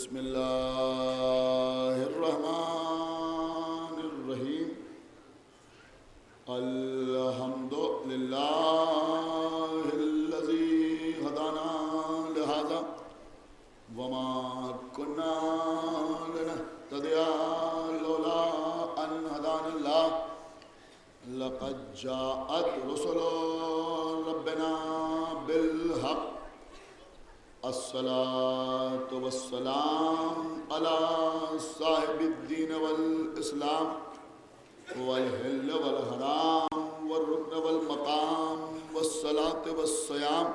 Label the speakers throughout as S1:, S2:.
S1: بسم اللہ الرحمن الرحیم الحمد للہ الذی ہدانا لہذا وما كنا لنهتدي لولا ان هدانا الله لقد جاءت رسل ربنا بالحق الصلاة والسلام على صاحب الدين والإسلام والحل والحرام والركن والمقام والصلاة والصيام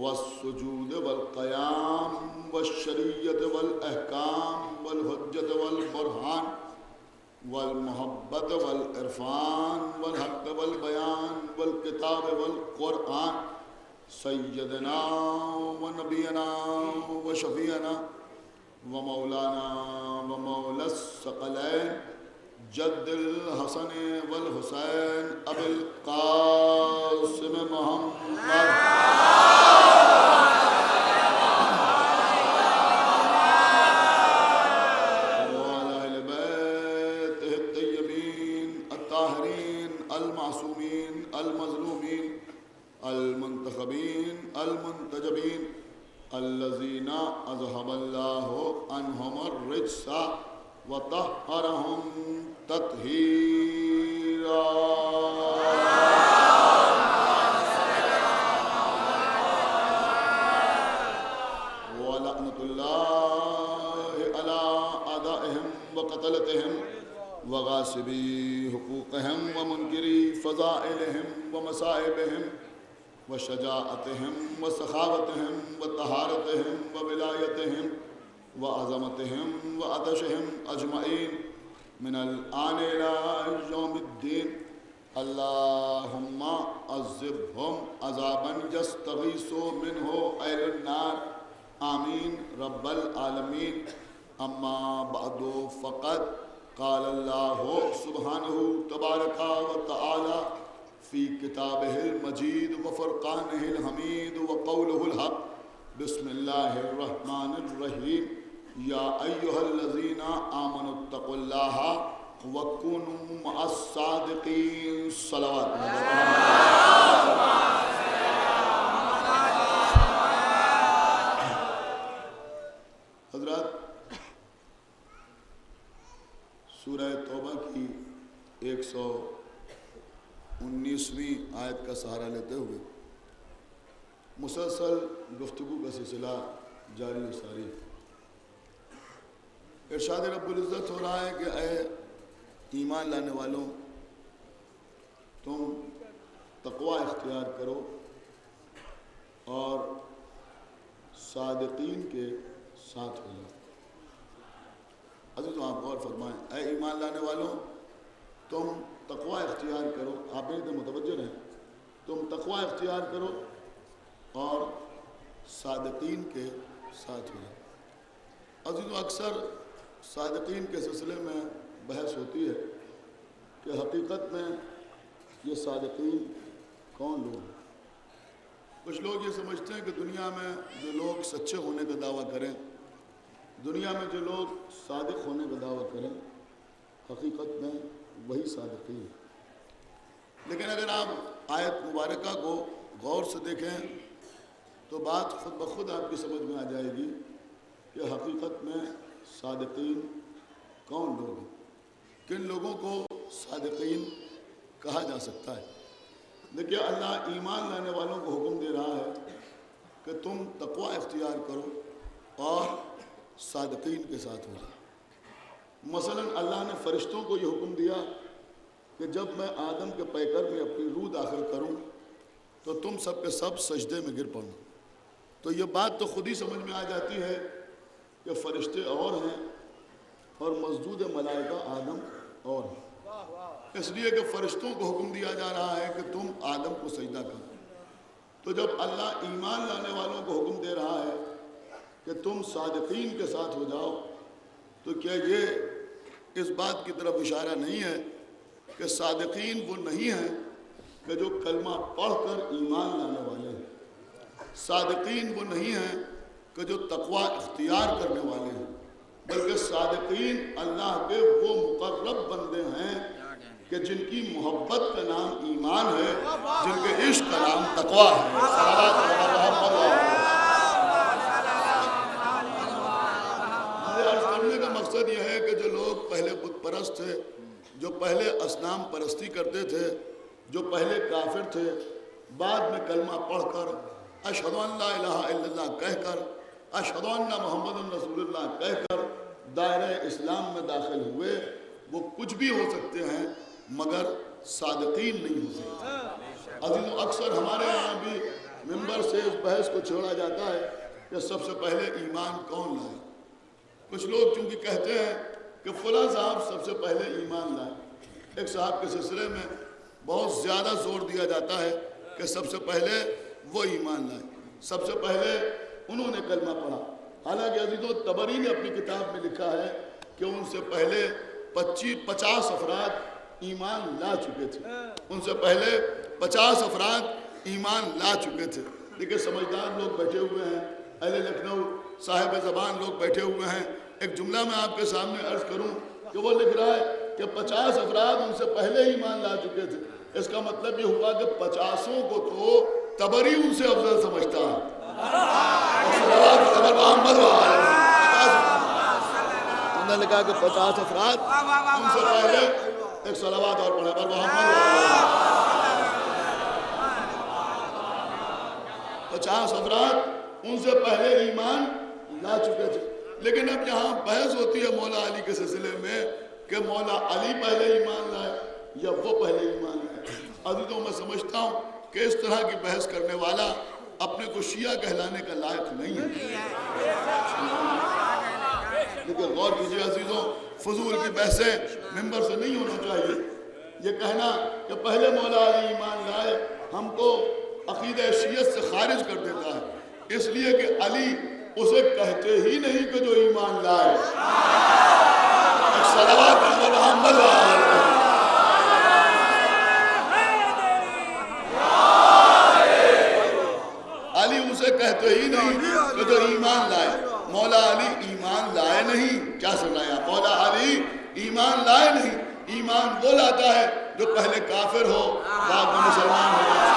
S1: والسجود والقيام والشريعة والأحكام والحجة والبرهان والمحبة والعرفان والحق والبيان والكتاب والقرآن سيدنا ونبينا وشفيعنا ومولانا ومولى الثقلين جد الحسن والحسين أبي القاسم محمد وعلى أهل بيته الطيبين الطاهرين المعصومين المظلومين المنتخبين المنتجبين الذين أذهب الله عنهم الرجس وطهرهم تطهيرا ولعنة الله على أعدائهم وقتلتهم وغاصبي حقوقهم ومنكري فضائلهم ومصائبهم وشجاعتهم وسخاوتهم وطهارتهم وولايتهم وعظمتهم وعطشهم أجمعين من الآن إلى يوم الدين اللهم عذبهم عذابا يستغيث منه أهل النار آمين رب العالمين أما بعد فقد قال الله سبحانه تبارك وتعالى في كتابه المجيد وفرقانه الحميد وقوله الحق بسم الله الرحمن الرحيم يا أيها الذين آمنوا اتقوا الله وكونوا مع الصادقين صلوات حضرات سورہ توبہ کی 119ویں آیت کا سہارا لیتے ہوئے مسلسل گفتگو کا سلسلہ جاری و ساری ارشاد رب العزت ہو رہا ہے کہ اے ایمان لانے والوں تم تقوی اختیار کرو اور صادقین کے ساتھ ہو جاؤ۔ عزیزوں آپ غور فرمائیں، اے ایمان لانے والوں تم تقوی اختیار کرو، آپ میرے تو متوجہ رہیں، تم تقوی اختیار کرو اور صادقین کے ساتھ ہو جاؤ۔ عزیزوں اکثر صادقین کے سلسلے میں بحث ہوتی ہے کہ حقیقت میں یہ صادقین کون لوگ ہیں۔ کچھ لوگ یہ سمجھتے ہیں کہ دنیا میں جو لوگ سچے ہونے کا دعویٰ کریں، دنیا میں جو لوگ صادق ہونے کا دعویٰ کریں، حقیقت میں وہی صادقین۔ لیکن اگر آپ آیت مبارکہ کو غور سے دیکھیں تو بات خود بخود آپ کی سمجھ میں آ جائے گی کہ حقیقت میں صادقین کون لوگ ہیں، کن لوگوں کو صادقین کہا جا سکتا ہے۔ دیکھیے اللہ ایمان لانے والوں کو حکم دے رہا ہے کہ تم تقوی اختیار کرو اور صادقین کے ساتھ ہو جاؤ۔ مثلا اللہ نے فرشتوں کو یہ حکم دیا کہ جب میں آدم کے پیکر میں اپنی روح داخل کروں تو تم سب کے سب سجدے میں گر پڑو۔ تو یہ بات تو خود ہی سمجھ میں آ جاتی ہے کہ فرشتے اور ہیں اور مزدود ملائکہ آدم اور ہیں، اس لیے کہ فرشتوں کو حکم دیا جا رہا ہے کہ تم آدم کو سجدہ کرو۔ تو جب اللہ ایمان لانے والوں کو حکم دے رہا ہے کہ تم صادقین کے ساتھ ہو جاؤ تو کیا یہ اس بات کی طرف اشارہ نہیں ہے کہ صادقین وہ نہیں ہیں کہ جو کلمہ پڑھ کر ایمان لانے والے ہیں، صادقین وہ نہیں ہیں کہ جو تقوی اختیار کرنے والے بلکہ صادقین اللہ کے وہ مقرب بندے ہیں کہ جن کی محبت کا نام ایمان ہے، جن کے عشق کا نام تقویٰ ہے۔ صلوات محمد۔ مجھے عرض کرنے کا مقصد یہ ہے کہ جو لوگ پہلے بت پرست تھے، جو پہلے اصنام پرستی کرتے تھے، جو پہلے کافر تھے، بعد میں کلمہ پڑھ کر اشہد ان لا الہ الا اللہ کہہ کر، اشہد ان محمد رسول اللہ کہہ کر دائرہ اسلام میں داخل ہوئے، وہ کچھ بھی ہو سکتے ہیں مگر صادقین نہیں ہو سکتے۔ عزیزوں، اکثر ہمارے یہاں بھی ممبر سے اس بحث کو چھوڑا جاتا ہے کہ سب سے پہلے ایمان کون لائے۔ کچھ لوگ چونکہ کہتے ہیں کہ فلاں صاحب سب سے پہلے ایمان لائے، ایک صاحب کے سلسلے میں بہت زیادہ زور دیا جاتا ہے کہ سب سے پہلے وہ ایمان لائے، سب سے پہلے انہوں نے کلمہ پڑھا۔ حالانکہ عزیزوں، طبری نے اپنی کتاب میں لکھا ہے کہ ان سے پہلے 50 افراد ایمان لا چکے تھے، ان سے پہلے 50 افراد ایمان لا چکے تھے۔ لیکن سمجھدار لوگ بیٹھے ہوئے ہیں، اہل لکھنؤ صاحب زبان لوگ بیٹھے ہوئے ہیں۔ ایک جملہ میں آپ کے سامنے عرض کروں کہ وہ لکھ رہا ہے کہ 50 افراد ان سے پہلے ایمان لا چکے تھے۔ اس کا مطلب یہ ہوا کہ 50 کو تو طبری ان سے افضل سمجھتا ہے۔ انہوں نے کہا کہ 50 افراد ان سے پہلے، ایک صلوات اور پڑھے پر محمد، 50 افراد ان سے پہلے ایمان لا چکے تھے۔ لیکن اب یہاں بحث ہوتی ہے مولا علی کے سلسلے میں کہ مولا علی پہلے ایمان لائے یا وہ پہلے ایمان لائے۔ عزیزوں، میں سمجھتا ہوں کہ اس طرح کی بحث کرنے والا اپنے کو شیعہ کہلانے کا لائق نہیں ہے۔ لیکن غور کیجئے عزیزوں، فضول کی بحثیں ممبر سے نہیں ہونا چاہیے۔ یہ کہنا کہ پہلے مولا علی ایمان لائے ہم کو عقیدہ شیعت سے خارج کر دیتا ہے، اس لیے کہ علی اسے کہتے ہی نہیں کہ جو ایمان لائے۔ ایک صلوات محمد علی اسے کہتے ہی نہیں کہ جو ایمان لائے۔ مولا علی ایمان لائے نہیں، کیا سنایا؟ مولا علی ایمان لائے نہیں۔ ایمان وہ لاتا ہے جو پہلے کافر ہو بعد میں مسلمان ہو جائے۔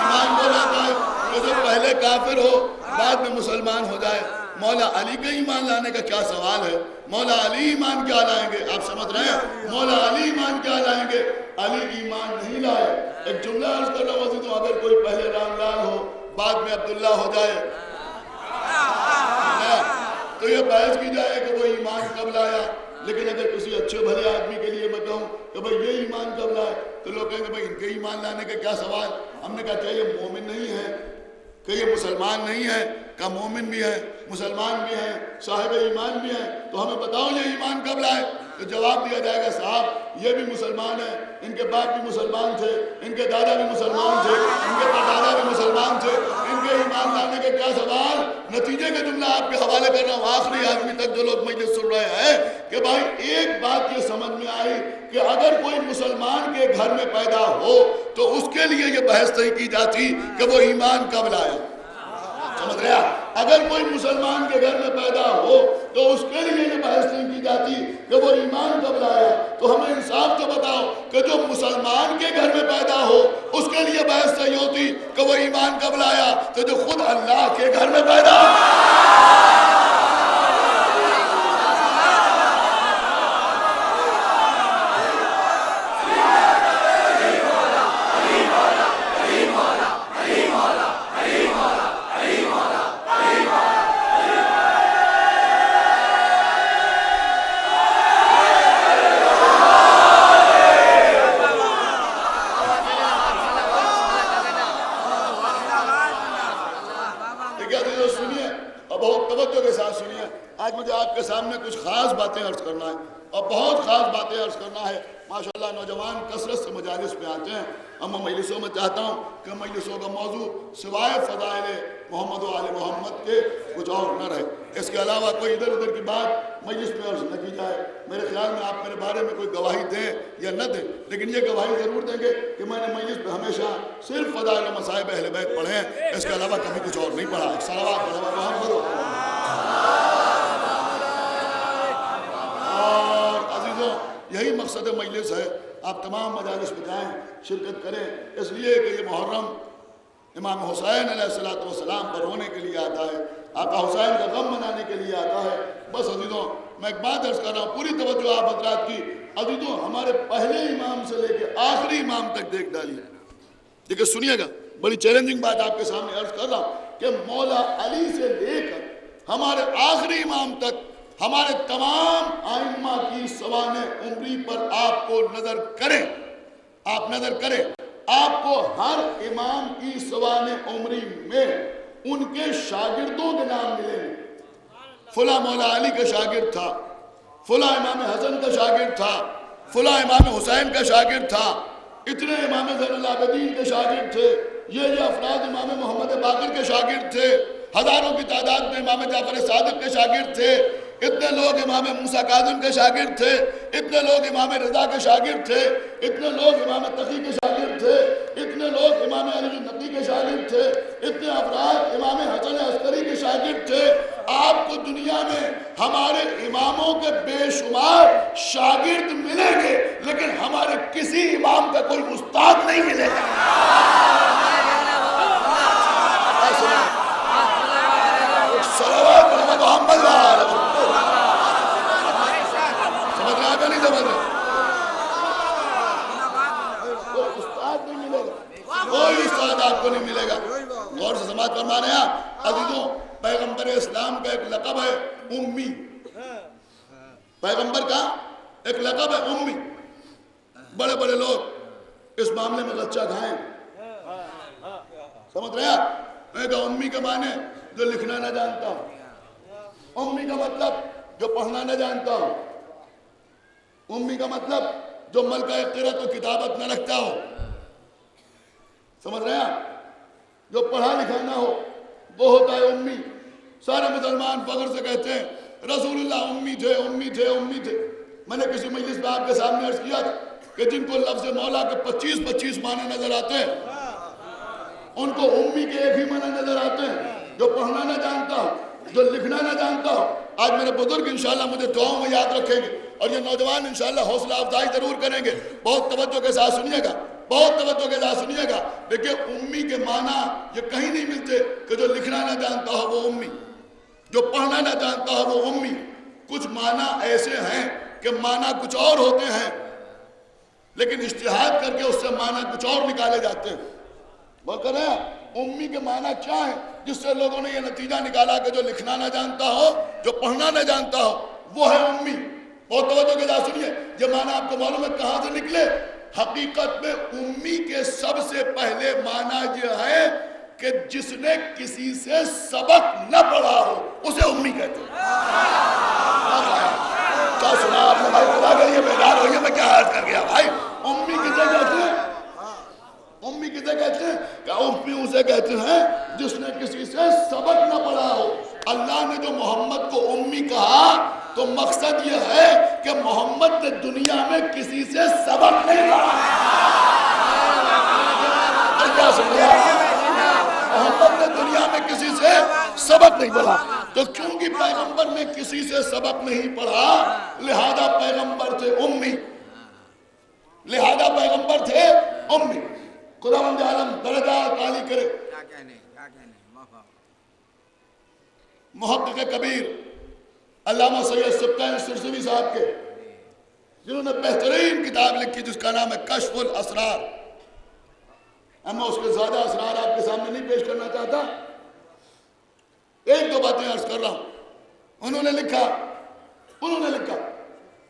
S1: ایمان وہ لاتا ہے کہ جو پہلے کافر ہو بعد میں مسلمان ہو جائے۔ مولا علی کا ایمان لانے کا کیا سوال ہے؟ مولا علی ایمان کیا لائیں گے؟ آپ سمجھ رہے ہیں؟ مولا علی ایمان کیا لائیں گے؟ علی ایمان نہیں لائے۔ ایک جملہ عرض کر رہا ہوں تو اگر کوئی پہلے رام لال ہو بعد میں عبداللہ ہو جائے تو یہ بحث کی جائے کہ وہ ایمان کب لایا۔ لیکن اگر کسی اچھے بھلے آدمی کے لیے میں کہوں کہ بھئی یہ ایمان کب لائے تو لوگ کہیں گے بھئی ان کے ایمان لانے کا کیا سوال۔ ہم نے کہا کیا یہ مومن نہیں ہے؟ کہ یہ مسلمان نہیں ہے؟ کہ مومن بھی ہے، مسلمان بھی ہیں، صاحب ایمان بھی ہیں، تو ہمیں بتاؤ یہ ایمان کب لائے؟ تو جواب دیا جائے گا صاحب یہ بھی مسلمان ہیں، ان کے باپ بھی مسلمان تھے، ان کے دادا بھی مسلمان تھے، ان کے پردادا بھی مسلمان تھے، ان کے ایمان لانے کے کیا سوال۔ نتیجے کا جملہ آپ کے حوالے کر رہا ہوں آخری آدمی تک جو لوگ مجلس سن رہے ہیں کہ بھائی ایک بات یہ سمجھ میں آئی کہ اگر کوئی مسلمان کے گھر میں پیدا ہو تو اس کے لیے یہ بحث نہیں کی جاتی کہ وہ ایمان کب لایا۔ سمجھ رہا؟ اگر کوئی مسلمان کے گھر میں پیدا ہو تو اس کے لیے یہ بحث نہیں کی جاتی کہ وہ ایمان کب لایا۔ تو ہمیں انصاف تو بتاؤ کہ جو مسلمان کے گھر میں پیدا ہو اس کے لیے بحث نہیں ہوتی کہ وہ ایمان کب لایا، تو جو خود اللہ کے گھر میں پیدا سامنے کچھ خاص باتیں عرض کرنا ہے اور بہت خاص باتیں عرض کرنا ہے۔ ماشاءاللہ نوجوان کثرت سے مجالس پہ آتے ہیں، اما مجلسوں میں چاہتا ہوں کہ مجلسوں کا موضوع سوائے فضائل محمد و آل محمد کے کچھ اور نہ رہے۔ اس کے علاوہ کوئی ادھر ادھر کی بات مجلس میں عرض نہ کی جائے۔ میرے خیال میں آپ میرے بارے میں کوئی گواہی دیں یا نہ دیں، لیکن یہ گواہی ضرور دیں گے کہ میں نے مجلس میں ہمیشہ صرف فضائل و مصائب اہل بیت پڑھے ہیں، اس کے علاوہ کبھی کچھ اور نہیں پڑھا۔ صلوات محمد مقصد مجلس ہے، آپ تمام مجالس میں جائیں، شرکت کریں، اس لیے کہ یہ محرم امام حسین علیہ السلام پر رونے کے لیے آتا ہے، آقا حسین کا غم منانے کے لیے آتا ہے۔ بس عزیزوں میں ایک بات عرض کر رہا ہوں، پوری توجہ آپ حضرات کی۔ عزیزوں ہمارے پہلے امام سے لے کے آخری امام تک دیکھ ڈالیے، دیکھیں سنیے گا، بڑی چیلنجنگ بات آپ کے سامنے عرض کر رہا ہوں کہ مولا علی سے لے کر ہمارے آخری امام تک ہمارے تمام ائمہ کی سوانح عمری پر آپ کو نظر کریں، آپ نظر کریں، آپ کو ہر امام کی سوانح عمری میں ان کے شاگردوں کے نام ملیں گے۔ فلاں مولا علی کا شاگرد تھا، فلاں امام حسن کا شاگرد تھا، فلاں امام حسین کا شاگرد تھا، اتنے امام زین العابدین کے شاگرد تھے، یہ افراد امام محمد باقر کے شاگرد تھے، ہزاروں کی تعداد میں امام جعفر صادق کے شاگرد تھے، اتنے لوگ امام موسیٰ کاظم کے شاگرد تھے، اتنے لوگ امام رضا کے شاگرد تھے، اتنے لوگ امام تقی کے شاگرد تھے، اتنے لوگ امام علی نقی کے شاگرد تھے، اتنے افراد امام حسن عسکری کے شاگرد تھے۔ آپ کو دنیا میں ہمارے اماموں کے بے شمار شاگرد ملیں گے، لیکن ہمارے کسی امام کا کوئی استاد نہیں ملے گا۔ صلوات محمد سمجھ رہا ہے نہیں سمجھ رہا؟ کوئی استاد نہیں ملے گا، کوئی استاد آپ کو نہیں ملے گا۔ غور سے سماعت فرمانے ہیں عزیزوں، پیغمبر اسلام کا ایک لقب ہے امی، پیغمبر کا ایک لقب ہے امی۔ بڑے بڑے لوگ اس معاملے میں غچہ کھائیں، سمجھ رہے ہیں؟ میں کہا امی کے معنی جو لکھنا نہ جانتا ہوں، امی کا مطلب جو پڑھنا نہ جانتا ہوں، امی کا مطلب جو ملکہ قرأت و کتابت نہ رکھتا ہو، سمجھ رہے ہیں؟ جو پڑھا لکھا نہ ہو وہ ہوتا ہے امی۔ سارے مسلمان فخر سے کہتے ہیں رسول اللہ امی تھے، امی تھے، امی تھے۔ میں نے کسی مجلس میں آپ کے سامنے عرض کیا تھا کہ جن کو لفظ مولا کے 25 معنی نظر آتے ہیں ان کو امی کے ایک ہی معنی نظر آتے ہیں، جو پڑھنا نہ جانتا ہو، جو لکھنا نہ جانتا ہو۔ آج میرے بزرگ انشاءاللہ مجھے دعاؤں میں یاد رکھیں گے، اور یہ نوجوان انشاءاللہ حوصلہ افزائی ضرور کریں گے۔ بہت توجہ کے ساتھ سنیے گا، بہت توجہ کے ساتھ سنیے گا۔ دیکھیں امی کے معنی یہ کہیں نہیں ملتے کہ جو لکھنا نہ جانتا ہو وہ امی، جو پڑھنا نہ جانتا ہو وہ امی۔ کچھ معنی ایسے ہیں کہ معنی کچھ اور ہوتے ہیں لیکن اجتہاد کر کے اس سے معنی کچھ اور نکالے جاتے ہیں۔ بول کر رہے ہیں امی کے معنی کیا ہے جس سے لوگوں نے یہ نتیجہ نکالا کہ جو لکھنا نہ جانتا ہو، جو پڑھنا نہ جانتا ہو وہ ہے امی۔ بہت توجہ کے ساتھ سنیے، یہ معنی آپ کو معلوم ہے کہاں سے نکلے؟ حقیقت میں امی کے سب سے پہلے معنی یہ ہے کہ جس نے کسی سے سبق نہ پڑھا ہو اسے امی کہتے ہیں۔ کیا سنا آپ نے بھائی؟ خدا کے لیے بیدار ہوئیے، میں کیا عرض کر گیا بھائی؟ امی کسے کہتے ہیں؟ امی کسے کہتے ہیں؟ کہ امی اسے کہتے ہیں جس نے کسی سے سبق نہ پڑھا ہو۔ اللہ نے جو محمد کو امی کہا تو مقصد یہ ہے کہ محمد نے دنیا میں کسی سے سبق نہیں پڑھا۔ کیا سمجھا؟ محمد نے دنیا میں کسی سے سبق نہیں پڑھا، تو کیونکہ پیغمبر نے کسی سے سبق نہیں پڑھا لہذا پیغمبر تھے امی، لہذا پیغمبر تھے امی۔ خداوند عالم درجات عالی کرے۔ محقق کبیر علامہ سید سبکتگین سرسوی صاحب کے، جنہوں نے بہترین کتاب لکھی جس کا نام ہے کشف الاسرار، میں اس کے زیادہ اسرار آپ کے سامنے نہیں پیش کرنا چاہتا، ایک دو باتیں عرض کر رہا ہوں۔ انہوں نے لکھا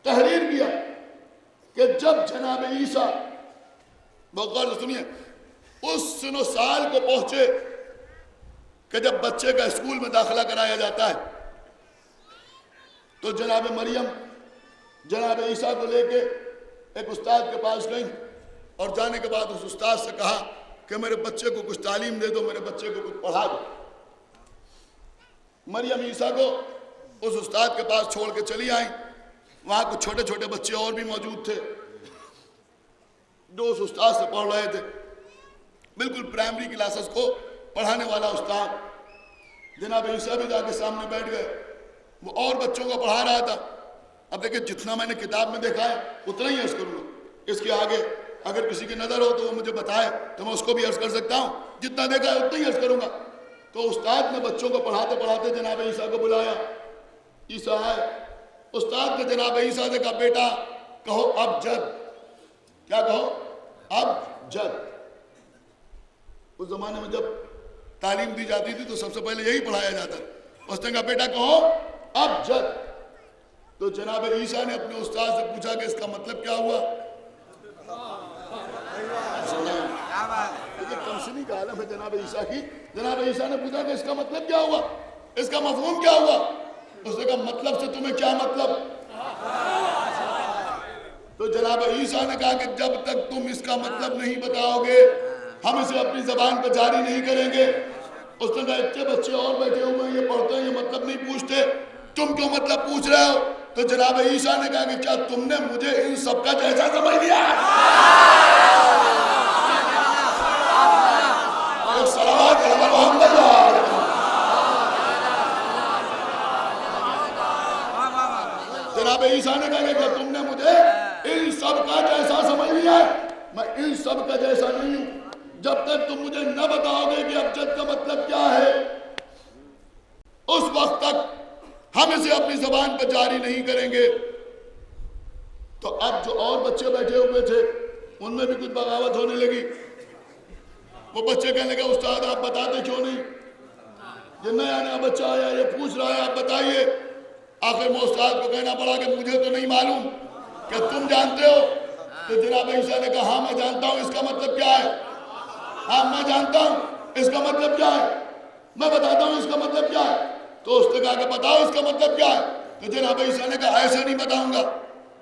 S1: تحریر کیا کہ جب جناب عیسیٰ، غور سے سنیے، اس سن و سال کو پہنچے کہ جب بچے کا اسکول میں داخلہ کرایا جاتا ہے تو جناب مریم جناب عیسیٰ کو لے کے ایک استاد کے پاس گئیں اور جانے کے بعد اس استاد سے کہا کہ میرے بچے کو کچھ تعلیم دے دو، میرے بچے کو کچھ پڑھا دو۔ مریم عیسیٰ کو اس استاد کے پاس چھوڑ کے چلی آئیں۔ وہاں کچھ چھوٹے چھوٹے بچے اور بھی موجود تھے جو اس استاد سے پڑھ رہے تھے، بالکل پرائمری کلاسز کو پڑھانے والا استاد۔ جناب عیسیٰ بھی جا کے سامنے بیٹھ گئے، وہ اور بچوں کو پڑھا رہا تھا۔ اب دیکھیں جتنا میں نے کتاب میں دیکھا ہے اتنا ہی عرض کروں گا. اس کے آگے اگر کسی کی نظر ہو تو وہ مجھے بتائے تو میں اس کو بھی عرض کر سکتا ہوں. جتنا دیکھا ہے اتنا ہی عرض کروں گا. تو استاد نے بچوں کو پڑھاتے پڑھاتے جناب عیسیٰ کو بلایا. عیسیٰ آئے. استاد نے جناب عیسیٰ سے کہا بیٹا کہو اب جد. کیا کہو؟ اب جد. اس زمانے میں جب تعلیم دی جاتی تھی تو سب سے پہلے یہی پڑھایا جاتا. اس نے کہا بیٹا کہو اب جد. تو جناب عیسیٰ نے اپنے استاد سے پوچھا کہ اس کا مطلب کیا ہوا؟ کمسنی کا عالم ہے جناب عیسیٰ کی. جناب عیسیٰ نے پوچھا کہ اس کا مطلب کیا ہوا، اس کا مفہوم کیا ہوا؟ اس نے کہا مطلب سے تمہیں کیا مطلب؟ تو جناب عیسیٰ نے کہا کہ جب تک تم اس کا مطلب نہیں بتاؤ گے ہم اسے اپنی زبان پہ جاری نہیں کریں گے. اس نے کہا اتنے بچے اور بیٹھے ہوئے ہیں، یہ پڑھتے ہیں، یہ مطلب نہیں پوچھتے، تم کیوں مطلب پوچھ رہے ہو؟ تو جناب عیسیٰ نے کہا کہ کیا تم نے مجھے ان سب کا جیسا سمجھ لیا؟ ایک صلوات علی محمد. جناب عیسیٰ نے کہا کہ تم نے مجھے ان سب کا جیسا سمجھ لیا ہے. میں ان سب کا جیسا نہیں ہوں. جب تک تم مجھے نہ بتاؤ گے کہ ابجد کا مطلب کیا ہے اس وقت تک ہم اسے اپنی زبان پر جاری نہیں کریں گے. تو اب جو اور بچے بیٹھے ہوئے تھے ان میں بھی کچھ بغاوت ہونے لگی. وہ بچے کہنے لگے استاد آپ بتاتے کیوں نہیں؟ یہ نیا نیا بچہ آیا یہ پوچھ رہا ہے آپ بتائیے. آخر میں استاد کو کہنا پڑا کہ مجھے تو نہیں معلوم کہ تم جانتے ہو. تو جناب عیسیٰ نے کہا ہاں میں جانتا ہوں اس کا مطلب کیا ہے. ہاں میں جانتا ہوں اس کا مطلب کیا ہے، میں بتاتا ہوں اس کا مطلب کیا ہے. تو اس نے کہا کہ بتاؤ اس کا مطلب کیا ہے. تو جناب عیسیٰ نے کہا ایسے نہیں بتاؤں گا.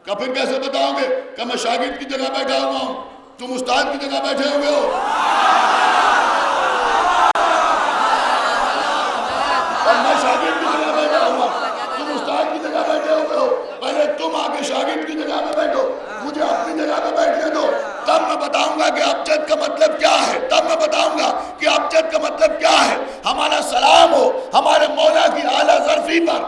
S1: کہ پھر کیسے بتاؤ گے؟ کہ میں شاگرد کی جگہ بیٹھا ہوا ہوں، تم استاد کی جگہ بیٹھے ہوئے ہو. میں شاگرد کی جگہ بیٹھا ہوا تم استاد کی جگہ بیٹھے ہوئے ہو. پہلے تم آ کے شاگرد کی جگہ پہ بیٹھو، مجھے اپنی جگہ پہ بیٹھنے دو، تب میں بتاؤں گا کہ ابجد کا مطلب کیا ہے. تب میں بتاؤں گا کہ ابجد کا مطلب کیا ہے. ہمارا سلام ہو ہمارے مولا کی اعلیٰ ظرفی پر.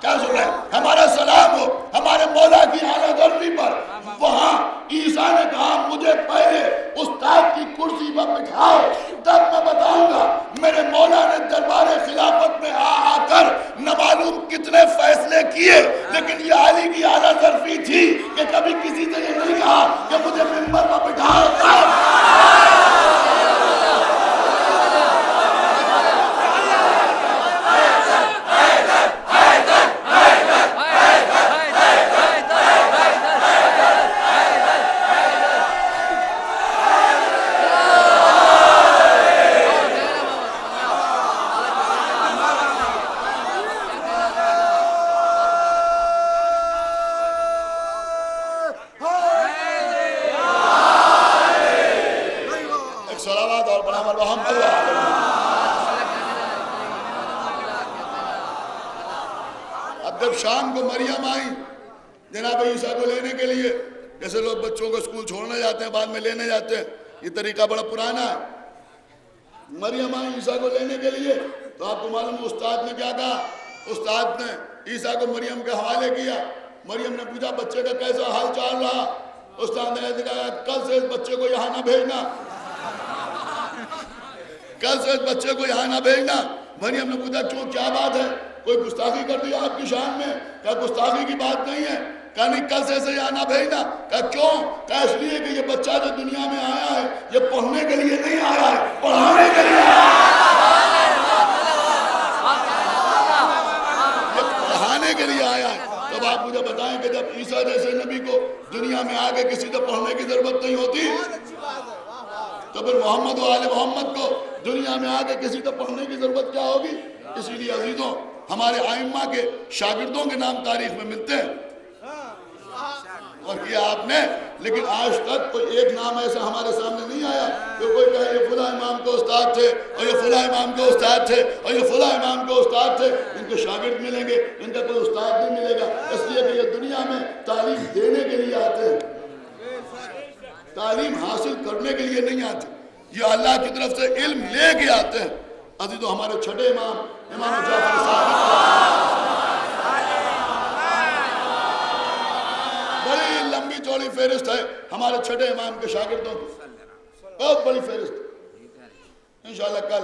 S1: کیا سن رہے ہیں؟ ہمارا سلام ہو ہمارے مولا کی اعلیٰ ظرفی پر. وہاں عیسیٰ نے کہا مجھے پہلے استاد کی کرسی پر بٹھاؤ تب میں بتاؤں گا. میرے مولا نے دربار خلافت میں آ کر نہ معلوم کتنے فیصلے کیے، لیکن یہ علی کی اعلیٰ ظرفی تھی کہ کبھی کسی سے یہ نہیں کہا کہ مجھے منبر پر بٹھاؤ. شام کو مریم آئی جناب عیسیٰ کو لینے کے لیے. جیسے لوگ بچوں کو اسکول چھوڑنے جاتے ہیں بعد میں لینے جاتے ہیں، یہ طریقہ بڑا پرانا ہے. مریم آئی عیسیٰ کو لینے کے لیے. تو آپ کو معلوم استاد نے کیا کہا؟ استاد نے عیسیٰ کو مریم کے حوالے کیا. مریم نے پوچھا بچے کا کیسا حال چال رہا؟ استاد نے کہا کل سے اس بچے کو یہاں نہ بھیجنا، کل سے اس بچے کو یہاں نہ بھیجنا. مریم نے پوچھا کیوں کیا بات ہے؟ کوئی گستاخی کر دی آپ کی شان میں؟ کہا گستاخی کی بات نہیں ہے. کہا نہیں کل سے یہاں نہ بھیجنا. کہا کیوں؟ کہا اس لیے کہ یہ بچہ جو دنیا میں آیا ہے یہ پڑھنے کے لیے نہیں آیا ہے، پڑھانے کے لیے آیا ہے، یہ پڑھانے کے لیے آیا ہے. تب آپ مجھے بتائیں کہ جب عیسیٰ جیسے نبی کو دنیا میں آگے کسی سے پڑھنے کی ضرورت نہیں ہوتی تو پھر محمد و آل محمد کو دنیا میں آگے کسی سے پڑھنے کی ضرورت کیا ہوگی؟ اسی لیے عزیزوں ہمارے ائمہ کے شاگردوں کے نام تاریخ میں ملتے ہیں اور کیا آپ نے، لیکن آج تک کوئی ایک نام ایسا ہمارے سامنے نہیں آیا کہ کوئی کہے یہ فلاں امام کے استاد تھے اور یہ فلاں امام کے استاد تھے اور یہ فلاں امام کے استاد تھے. ان کے شاگرد ملیں گے، ان کا کوئی استاد نہیں ملے گا، اس لیے کہ یہ دنیا میں تعلیم دینے کے لیے آتے ہیں، تعلیم حاصل کرنے کے لیے نہیں آتے. یہ اللہ کی طرف سے علم لے کے آتے ہیں. عزیزو ہمارے چھٹے امام امام جعفر صادق فہرست ہے ہمارے چھٹے امام کے شاگردوں کی، بہت بڑی فہرست۔ انشاءاللہ کل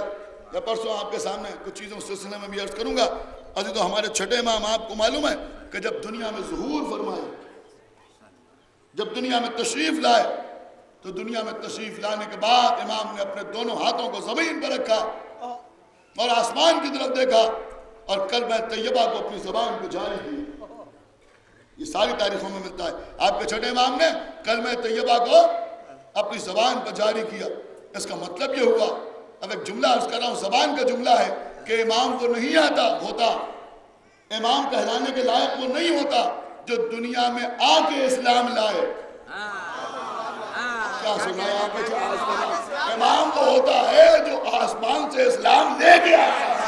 S1: یا پرسوں آپ کے سامنے کچھ چیزوں اس سلسلے میں بھی عرض کروں گا۔ عزیزو ہمارے چھٹے امام آپ کو معلوم ہے کہ جب دنیا میں ظہور فرمائے، جب دنیا میں تشریف لائے، تو دنیا میں تشریف لانے کے بعد امام نے اپنے دونوں ہاتھوں کو زمین پر رکھا اور آسمان کی طرف دیکھا اور کلمہ طیبہ کو اپنی زبان پہ جاری کیا۔ یہ ساری تاریخوں میں ملتا ہے، آپ کے چھٹے امام نے کلمہ طیبہ کو اپنی زبان پر جاری کیا۔ اس کا مطلب یہ ہوا، اب ایک جملہ عرض کر رہا ہوں، زبان کا جملہ ہے کہ امام کو نہیں آتا ہوتا، امام کہلانے کے لائق وہ نہیں ہوتا جو دنیا میں آ کے اسلام لائے۔ کیا سنائے آپ نے؟ امام وہ ہوتا ہے جو آسمان سے اسلام لے کے آتا ہے،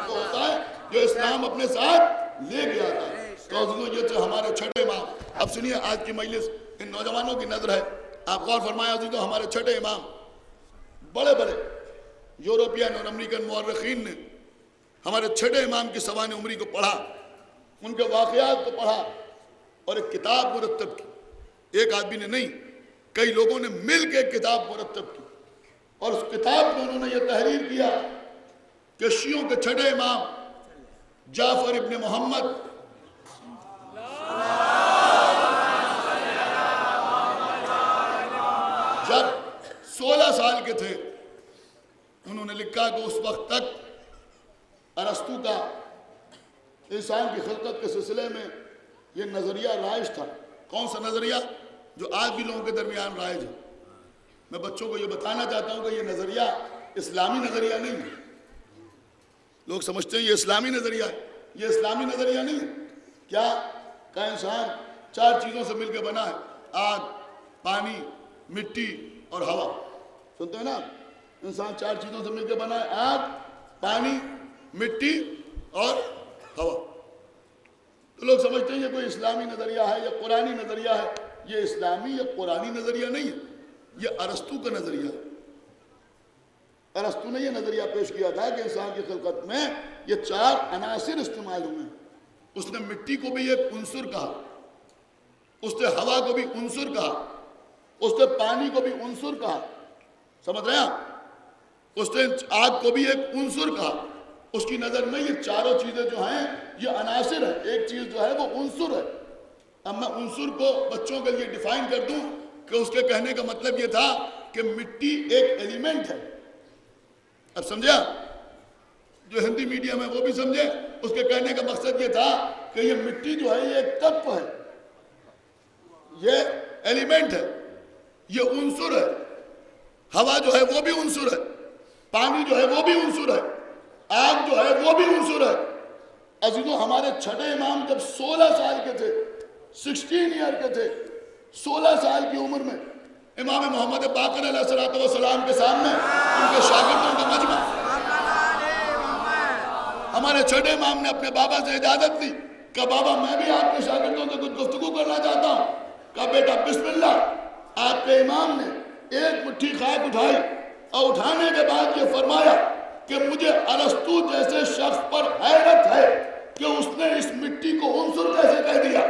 S1: وہ ہوتا ہے جو اسلام اپنے ساتھ لے کے آتا ہے۔ تو عزیزو یہ تھے ہمارے چھٹے امام۔ اب سنیے آج کی مجلس ان نوجوانوں کی نظر ہے، آپ غور فرمائیں عزیزو، ہمارے چھٹے امام بڑے بڑے یورپین اور امریکن مورخین نے ہمارے چھٹے امام کی سوانح عمری کو پڑھا، ان کے واقعات کو پڑھا اور ایک کتاب مرتب کی۔ ایک آدمی نے نہیں، کئی لوگوں نے مل کے ایک کتاب مرتب کی، اور اس کتاب میں انہوں نے یہ تحریر کیا کہ شیعوں کے چھٹے امام جعفر ابن محمد جب 16 سال کے تھے، انہوں نے لکھا کہ اس وقت تک ارسطو کا انسان کی خلقت کے سلسلے میں یہ نظریہ رائج تھا۔ کون سا نظریہ؟ جو آج بھی لوگوں کے درمیان رائج ہے۔ میں بچوں کو یہ بتانا چاہتا ہوں کہ یہ نظریہ اسلامی نظریہ نہیں ہے۔ لوگ سمجھتے ہیں یہ اسلامی نظریہ ہے، یہ اسلامی نظریہ نہیں ہے۔ کیا کہ انسان 4 چیزوں سے مل کے بنا ہے، آگ، پانی، مٹی اور ہوا۔ سنتے ہیں نا، انسان 4 چیزوں سے مل کے بنا ہے، آگ، پانی، مٹی اور ہوا۔ تو لوگ سمجھتے ہیں یہ کوئی اسلامی نظریہ ہے یا قرآنی نظریہ ہے۔ یہ اسلامی یا قرآنی نظریہ نہیں ہے، یہ ارسطو کا نظریہ ہے۔ ارسطو نے یہ نظریہ پیش کیا تھا کہ انسان کی خلقت میں یہ 4 عناصر استعمال ہوئے ہیں۔ اس نے مٹی کو بھی ایک عنصر کہا، اس نے ہوا کو بھی عنصر کہا، اس نے پانی کو بھی عنصر کہا، سمجھ رہے ہیں آپ؟ اس نے آگ کو بھی ایک عنصر کہا۔ اس کی نظر میں یہ 4 چیزیں جو ہیں یہ عناصر ہیں، ایک چیز جو ہے وہ عنصر ہے۔ اب میں عنصر کو بچوں کے لیے ڈیفائن کر دوں کہ اس کے کہنے کا مطلب یہ تھا کہ مٹی ایک ایلیمنٹ ہے۔ اب سمجھا؟ جو ہندی میڈیم ہے وہ بھی سمجھے، اس کے کہنے کا مقصد یہ تھا کہ یہ مٹی جو ہے یہ ایک تتو ہے، یہ ایلیمنٹ ہے، یہ عنصر ہے۔ ہوا جو ہے وہ بھی عنصر ہے، پانی جو ہے وہ بھی عنصر ہے، آگ جو ہے وہ بھی عنصر ہے۔ عزیزو ہمارے چھٹے امام جب 16 سال کے تھے، 16 ایئر کے تھے، 16 سال کی عمر میں امام محمد باقر علیہ السلام کے سامنے ان کے شاگردوں کا مجمع، ہمارے چھٹے امام نے اپنے بابا سے اجازت لی کہ بابا میں بھی آپ کے شاگردوں سے کچھ گفتگو کرنا چاہتا ہوں۔ کہا بیٹا بسم اللہ۔ آپ کے امام نے ایک مٹھی خاک اٹھائی اور اٹھانے کے بعد یہ فرمایا کہ مجھے ارسطو جیسے شخص پر حیرت ہے کہ اس نے اس مٹی کو عنصر کیسے کہہ دیا۔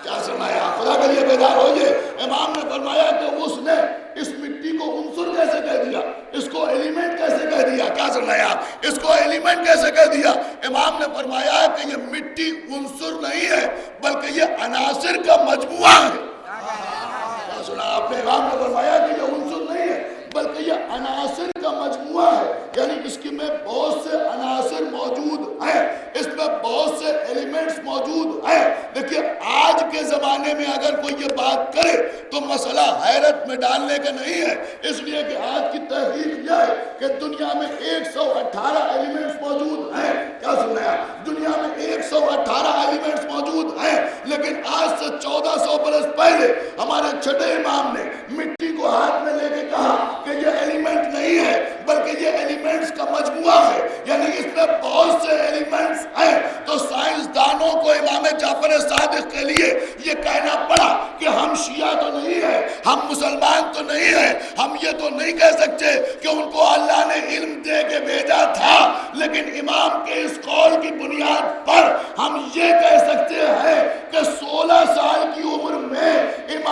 S1: کیا سنایا؟ خدا کے لیے بیدار ہوئیے۔ امام نے فرمایا کہ اس نے اس مٹی کو عنصر کیسے کہہ دیا، اس کو ایلیمنٹ کیسے کہہ دیا۔ کیا سنایا؟ اس کو ایلیمنٹ کیسے کہہ دیا۔ امام نے فرمایا کہ یہ مٹی عنصر نہیں ہے بلکہ یہ عناصر کا مجموعہ ہے۔ کیا سنا آپ نے؟ امام نے فرمایا کہ یہ عنصر نہیں ہے بلکہ یہ عناصر کا مجموعہ ہے، یعنی اس کی میں بہت سے عناصر موجود ہیں، اس میں بہت سے ایلیمنٹس موجود ہیں۔ دیکھیے آج کے زمانے میں اگر کوئی یہ بات کرے تو مسئلہ حیرت میں ڈالنے کا نہیں ہے، اس لیے کہ آج کی تحقیق یہ ہے کہ دنیا میں 118 ایلیمنٹس موجود ہیں۔ کیا سنا ہے؟ دنیا میں 118 ایلیمنٹس موجود ہیں، لیکن آج سے 1400 برس پہلے ہمارے چھٹے امام نے مٹی کو ہاتھ میں لے کے کہا کہ یہ ایلیمنٹ نہیں ہے بلکہ یہ ایلیمنٹس کا مجموعہ ہے، یعنی اس میں بہت سے ایلیمنٹس ہیں۔ تو سائنسدانوں کو امام جعفر صادق کے لیے یہ کہنا پڑا کہ ہم شیعہ تو نہیں ہیں، ہم مسلمان تو نہیں ہیں، ہم یہ تو نہیں کہہ سکتے کہ ان کو اللہ نے علم دے کے بھیجا تھا، لیکن امام کے اس قول کی بنیاد پر ہم یہ کہہ سکتے ہیں کہ 16 سال کی عمر میں امام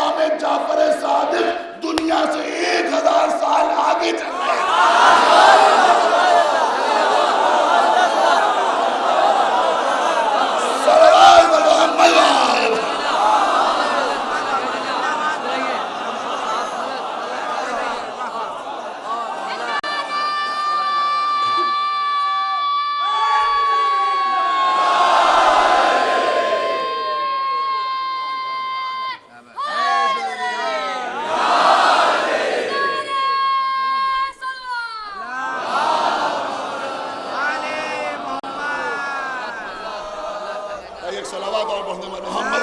S1: ایک صلوات اور پڑھنے میں محمد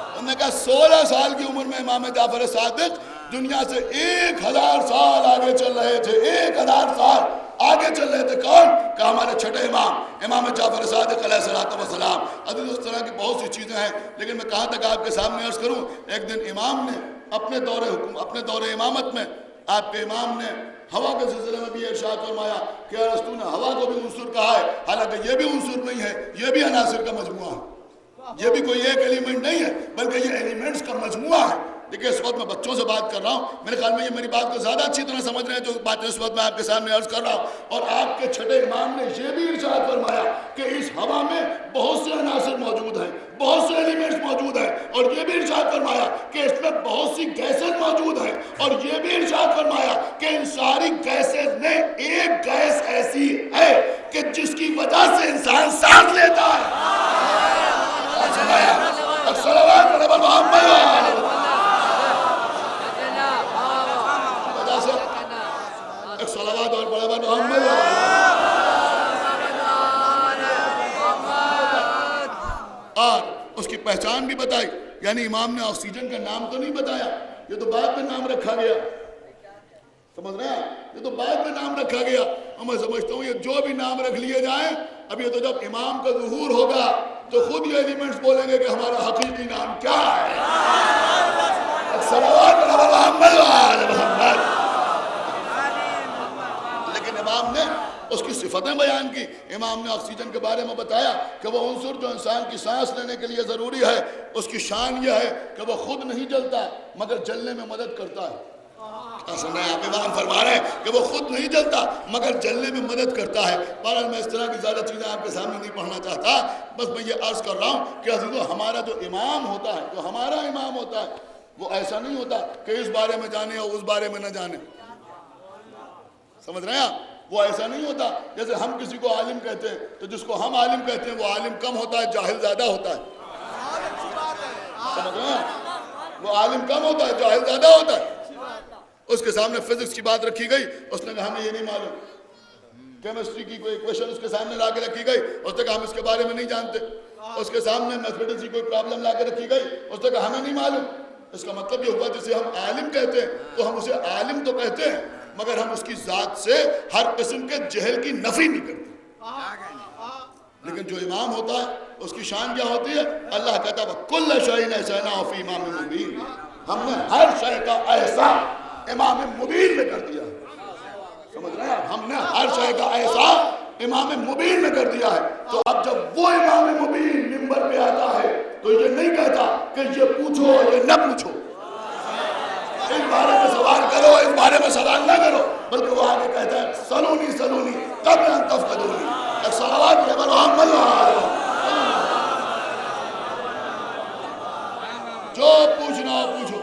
S1: انہوں نے کہا 16 سال کی عمر میں امام جعفر صادق دنیا سے 1000 سال آگے چل رہے تھے، 1000 سال آگے چل رہے تھے۔ کون؟ کہ ہمارے چھٹے امام جعفر صادق علیہ السلام۔ عزیز اس طرح کی بہت سی چیزیں ہیں، لیکن میں کہاں تک آپ کے سامنے عرض کروں۔ ایک دن امام نے اپنے دور امامت میں آپ کے امام نے ہوا کے سلسلے میں بھی ارشاد فرمایا کہ ارسطو نے ہوا کو بھی عنصر کہا ہے، حالانکہ یہ بھی عنصر نہیں ہے، یہ بھی عناصر کا مجموعہ ہے، یہ بھی کوئی ایک ایلیمنٹ نہیں ہے بلکہ یہ ایلیمنٹس کا مجموعہ ہے۔ دیکھیں اس وقت میں بچوں سے بات کر رہا ہوں، میرے خیال میں یہ میری بات کو زیادہ اچھی طرح سمجھ رہے ہیں جو باتیں اس وقت میں آپ کے سامنے عرض کر رہا ہوں۔ اور آپ کے چھٹے امام نے یہ بھی ارشاد فرمایا کہ اس ہوا میں بہت سے عناصر موجود ہیں، بہت سے ایلیمنٹس موجود ہیں، اور یہ بھی ارشاد فرمایا کہ اس میں بہت سی گیسز موجود ہیں، اور یہ بھی ارشاد فرمایا کہ ان ساری گیسز میں ایک گیس ایسی ہے کہ جس کی وجہ سے انسان سانس لیتا ہے۔ ایک صلوات اور بڑا بڑا محمد اور اس کی پہچان بھی بتائی، یعنی امام نے آکسیجن کا نام تو نہیں بتایا، یہ تو بعد میں نام رکھا گیا، سمجھ رہے ہیں، یہ تو بعد میں نام رکھا گیا۔ اور میں سمجھتا ہوں یہ جو بھی نام رکھ لیے جائیں، اب یہ تو جب امام کا ظہور ہوگا تو خود یہ ایلیمنٹس بولیں گے کہ ہمارا حقیقی نام کیا ہے۔ لیکن امام نے اس کی صفتیں بیان کی۔ امام نے آکسیجن کے بارے میں بتایا کہ وہ عنصر جو انسان کی سانس لینے کے لیے ضروری ہے، اس کی شان یہ ہے کہ وہ خود نہیں جلتا مگر جلنے میں مدد کرتا ہے۔ آپ امام فرما رہے ہیں کہ وہ خود نہیں جلتا مگر جلنے میں مدد کرتا ہے۔ بہرحال میں اس طرح کی زیادہ چیزیں آپ کے سامنے نہیں پڑھنا چاہتا، بس میں یہ عرض کر رہا ہوں کہ عزیزو ہمارا جو امام ہوتا ہے، جو ہمارا امام ہوتا ہے، وہ ایسا نہیں ہوتا کہ اس بارے میں جانے اور اس بارے میں نہ جانے، سمجھ رہے ہیں آپ؟ وہ ایسا نہیں ہوتا جیسے ہم کسی کو عالم کہتے ہیں تو جس کو ہم عالم کہتے ہیں وہ عالم کم ہوتا ہے، جاہل زیادہ ہوتا ہے، سمجھ رہے ہیں؟ وہ عالم کم ہوتا ہے، جاہل زیادہ ہوتا ہے۔ اس کے سامنے فزکس کی بات رکھی گئی، اس نے کہا ہمیں یہ نہیں معلوم۔ کیمسٹری کی کوئی ایکویشن اس کے سامنے لا کے رکھی گئی، اس نے کہا ہم اس کے بارے میں نہیں جانتے۔ اس کے سامنے میتھمیٹکس کی کوئی پرابلم لا کے رکھی گئی، اس نے کہا ہمیں نہیں معلوم۔ اس کا مطلب یہ ہوا جسے ہم عالم کہتے ہیں تو ہم اسے عالم تو کہتے ہیں مگر ہم اس کی ذات سے ہر قسم کے جہل کی نفی نہیں کرتے۔ لیکن جو امام ہوتا ہے اس کی شان کیا ہوتی ہے؟ اللہ کہتا ہے کل شیء احصیناہ فی امام مبین، ہم نے ہر شے کا احصاء امام مبین میں کر دیا ہے، سمجھ رہے ہیں؟ ہم نے ہر شے کا احصاء امام مبین میں کر دیا ہے۔ تو اب جب وہ امام مبین منبر پہ آتا ہے تو یہ نہیں کہتا کہ یہ پوچھو یہ نہ پوچھو، اس بارے میں سوال کرو اس بارے میں سوال نہ کرو، بلکہ وہ آگے کہتا ہے سلونی سلونی قبل ان تفقدونی۔ ایک صلوات ہے محمد جو پوچھنا ہو پوچھو۔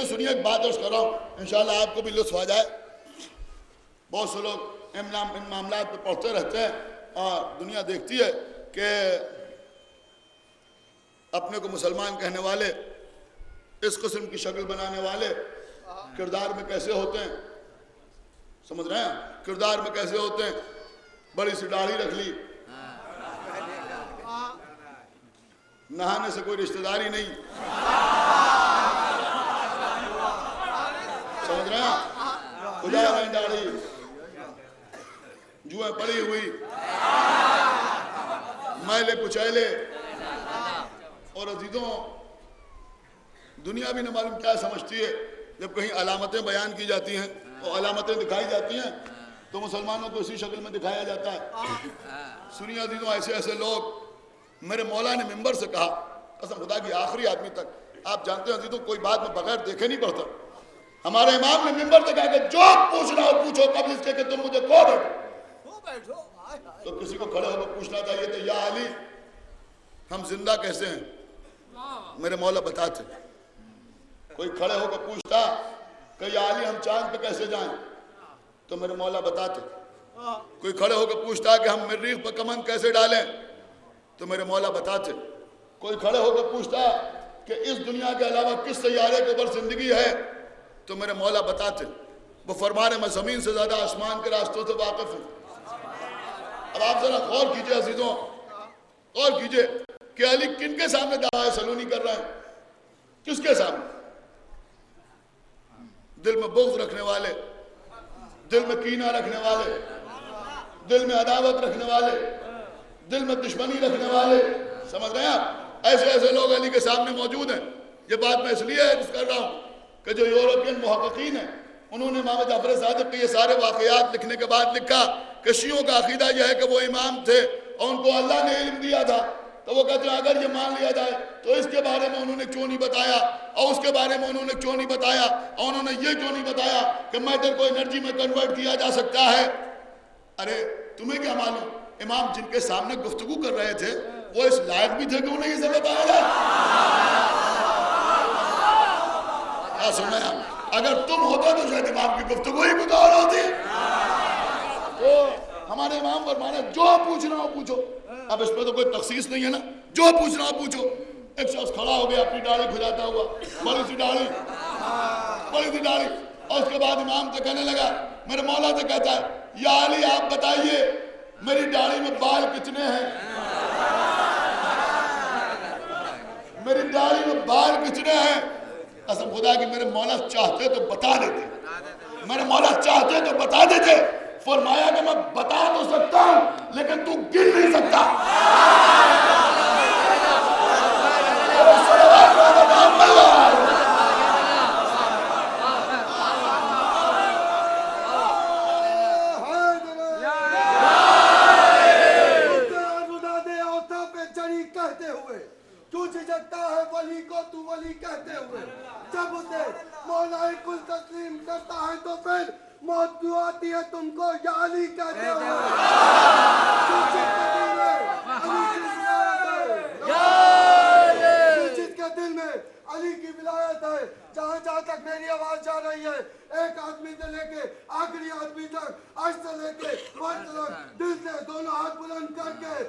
S1: سنیے ایک بات عرض کر رہا ہوں، انشاءاللہ آپ کو بھی لطف آ جائے۔ بہت سے لوگ ان معاملات پہ پڑھتے رہتے ہیں اور دنیا دیکھتی ہے کہ اپنے کو مسلمان کہنے والے، اس قسم کی شکل بنانے والے کردار میں کیسے ہوتے ہیں، سمجھ رہے ہیں؟ کردار میں کیسے ہوتے ہیں؟ بڑی سی داڑھی رکھ لی، نہانے سے کوئی رشتہ داری نہیں، سمجھ رہے ہیں؟ خدا نہیں داڑھی، جوئیں پڑی ہوئی، میلے کچیلے، اور عزیزوں دنیا بھی نہ معلوم کیا سمجھتی ہے جب کہیں علامتیں بیان کی جاتی ہیں اور علامتیں دکھائی جاتی ہیں تو مسلمانوں کو اسی شکل میں دکھایا جاتا ہے۔ سنیے عزیزوں، ایسے ایسے لوگ، میرے مولا نے منبر سے کہا، قسم خدا کی آخری آدمی تک، آپ جانتے ہیں عزیزوں کوئی بات میں بغیر دیکھے نہیں پڑتا، ہمارے امام نے منبر سے کہا کہ جو پوچھنا ہو پوچھو قبل اس کے کہ تم مجھے کو بیٹھو۔ تو کسی کو کھڑے ہو کر پوچھنا چاہیے تو یا علی ہم زندہ کیسے ہیں؟ میرے مولا بتاتے۔ کوئی کھڑے ہو کر پوچھتا کہ یا علی ہم چاند پہ کیسے جائیں تو میرے مولا بتاتے۔ کوئی کھڑے ہو کر پوچھتا کہ ہم مریخ پر کمند کیسے ڈالیں تو میرے مولا بتاتے. کوئی کھڑے ہو کر پوچھتا کہ اس دنیا کے علاوہ کس سیارے کے اوپر زندگی ہے تو میرے مولا بتاتے. وہ فرما رہے میں زمین سے زیادہ آسمان کے راستوں سے واقف ہوں. اب آپ ذرا غور کیجئے عزیزوں، غور کیجئے کہ علی کن کے سامنے دعویٰ سلونی کر رہے ہیں؟ کس کے سامنے؟ دل میں بغض رکھنے والے، دل میں کینہ رکھنے والے، دل میں عداوت رکھنے والے، دل میں دشمنی رکھنے والے. سمجھ رہے ہیں آپ؟ ایسے ایسے لوگ علی کے سامنے موجود ہیں. یہ بات میں اس لیے عرض کر رہا ہوں کہ جو یورپین محققین ہیں انہوں نے امام جعفر صادق کے یہ سارے واقعات لکھنے کے بعد لکھا کہ شیعوں کا عقیدہ یہ ہے کہ وہ امام تھے اور ان کو اللہ نے علم دیا تھا. تو وہ کہتے ہیں اگر یہ مان لیا جائے تو اس کے بارے میں انہوں نے کیوں نہیں بتایا اور اس کے بارے میں انہوں نے کیوں نہیں بتایا اور انہوں نے یہ کیوں نہیں بتایا کہ میٹر کو انرجی میں کنورٹ کیا جا سکتا ہے. ارے تمہیں کیا معلوم امام جن کے سامنے گفتگو کر رہے تھے وہ اس لائق بھی تھے کہ انہیں یہ سب بتایا جائے؟ کیا سننا ہے؟ اگر تم ہوتے تو شاید امام کی گفتگو ہی کچھ اور ہوتی. تو ہمارے امام فرمانا جو پوچھنا ہو پوچھو. اب اس پہ تو کوئی تخصیص نہیں ہے نا، جو پوچھنا ہو پوچھو. ایک شخص کھڑا ہو گیا اپنی داڑھی کھجاتا ہوا، بڑی سی داڑھی، اور اس کے بعد امام سے کہنے لگا، میرے مولا سے کہتا ہے یا علی آپ بتائیے میری داڑھی میں بال کتنے ہیں؟ میری داڑھی میں بال کتنے ہیں؟ قسم خدا کہ میرے مولا چاہتے تو بتا دیتے، میرے مولا چاہتے تو بتا دیتے. فرمایا کہ میں بتا تو سکتا ہوں لیکن تو گر نہیں سکتا.
S2: کہتے ہوئے تو جھجکتا ہے ولی کو تو ولی کہتے ہوئے، جب اسے مولا کل تسلیم کرتا ہے تو پھر موت کیوں آتی ہے تم کو یا علی کہتے ہوئے. جس کے دل میں علی کی ولایت ہے، جہاں جہاں تک میری آواز جا رہی ہے، ایک آدمی سے لے کے آخری آدمی تک، عرش سے لے کے فرش تک، دل سے دونوں ہاتھ بلند کر کے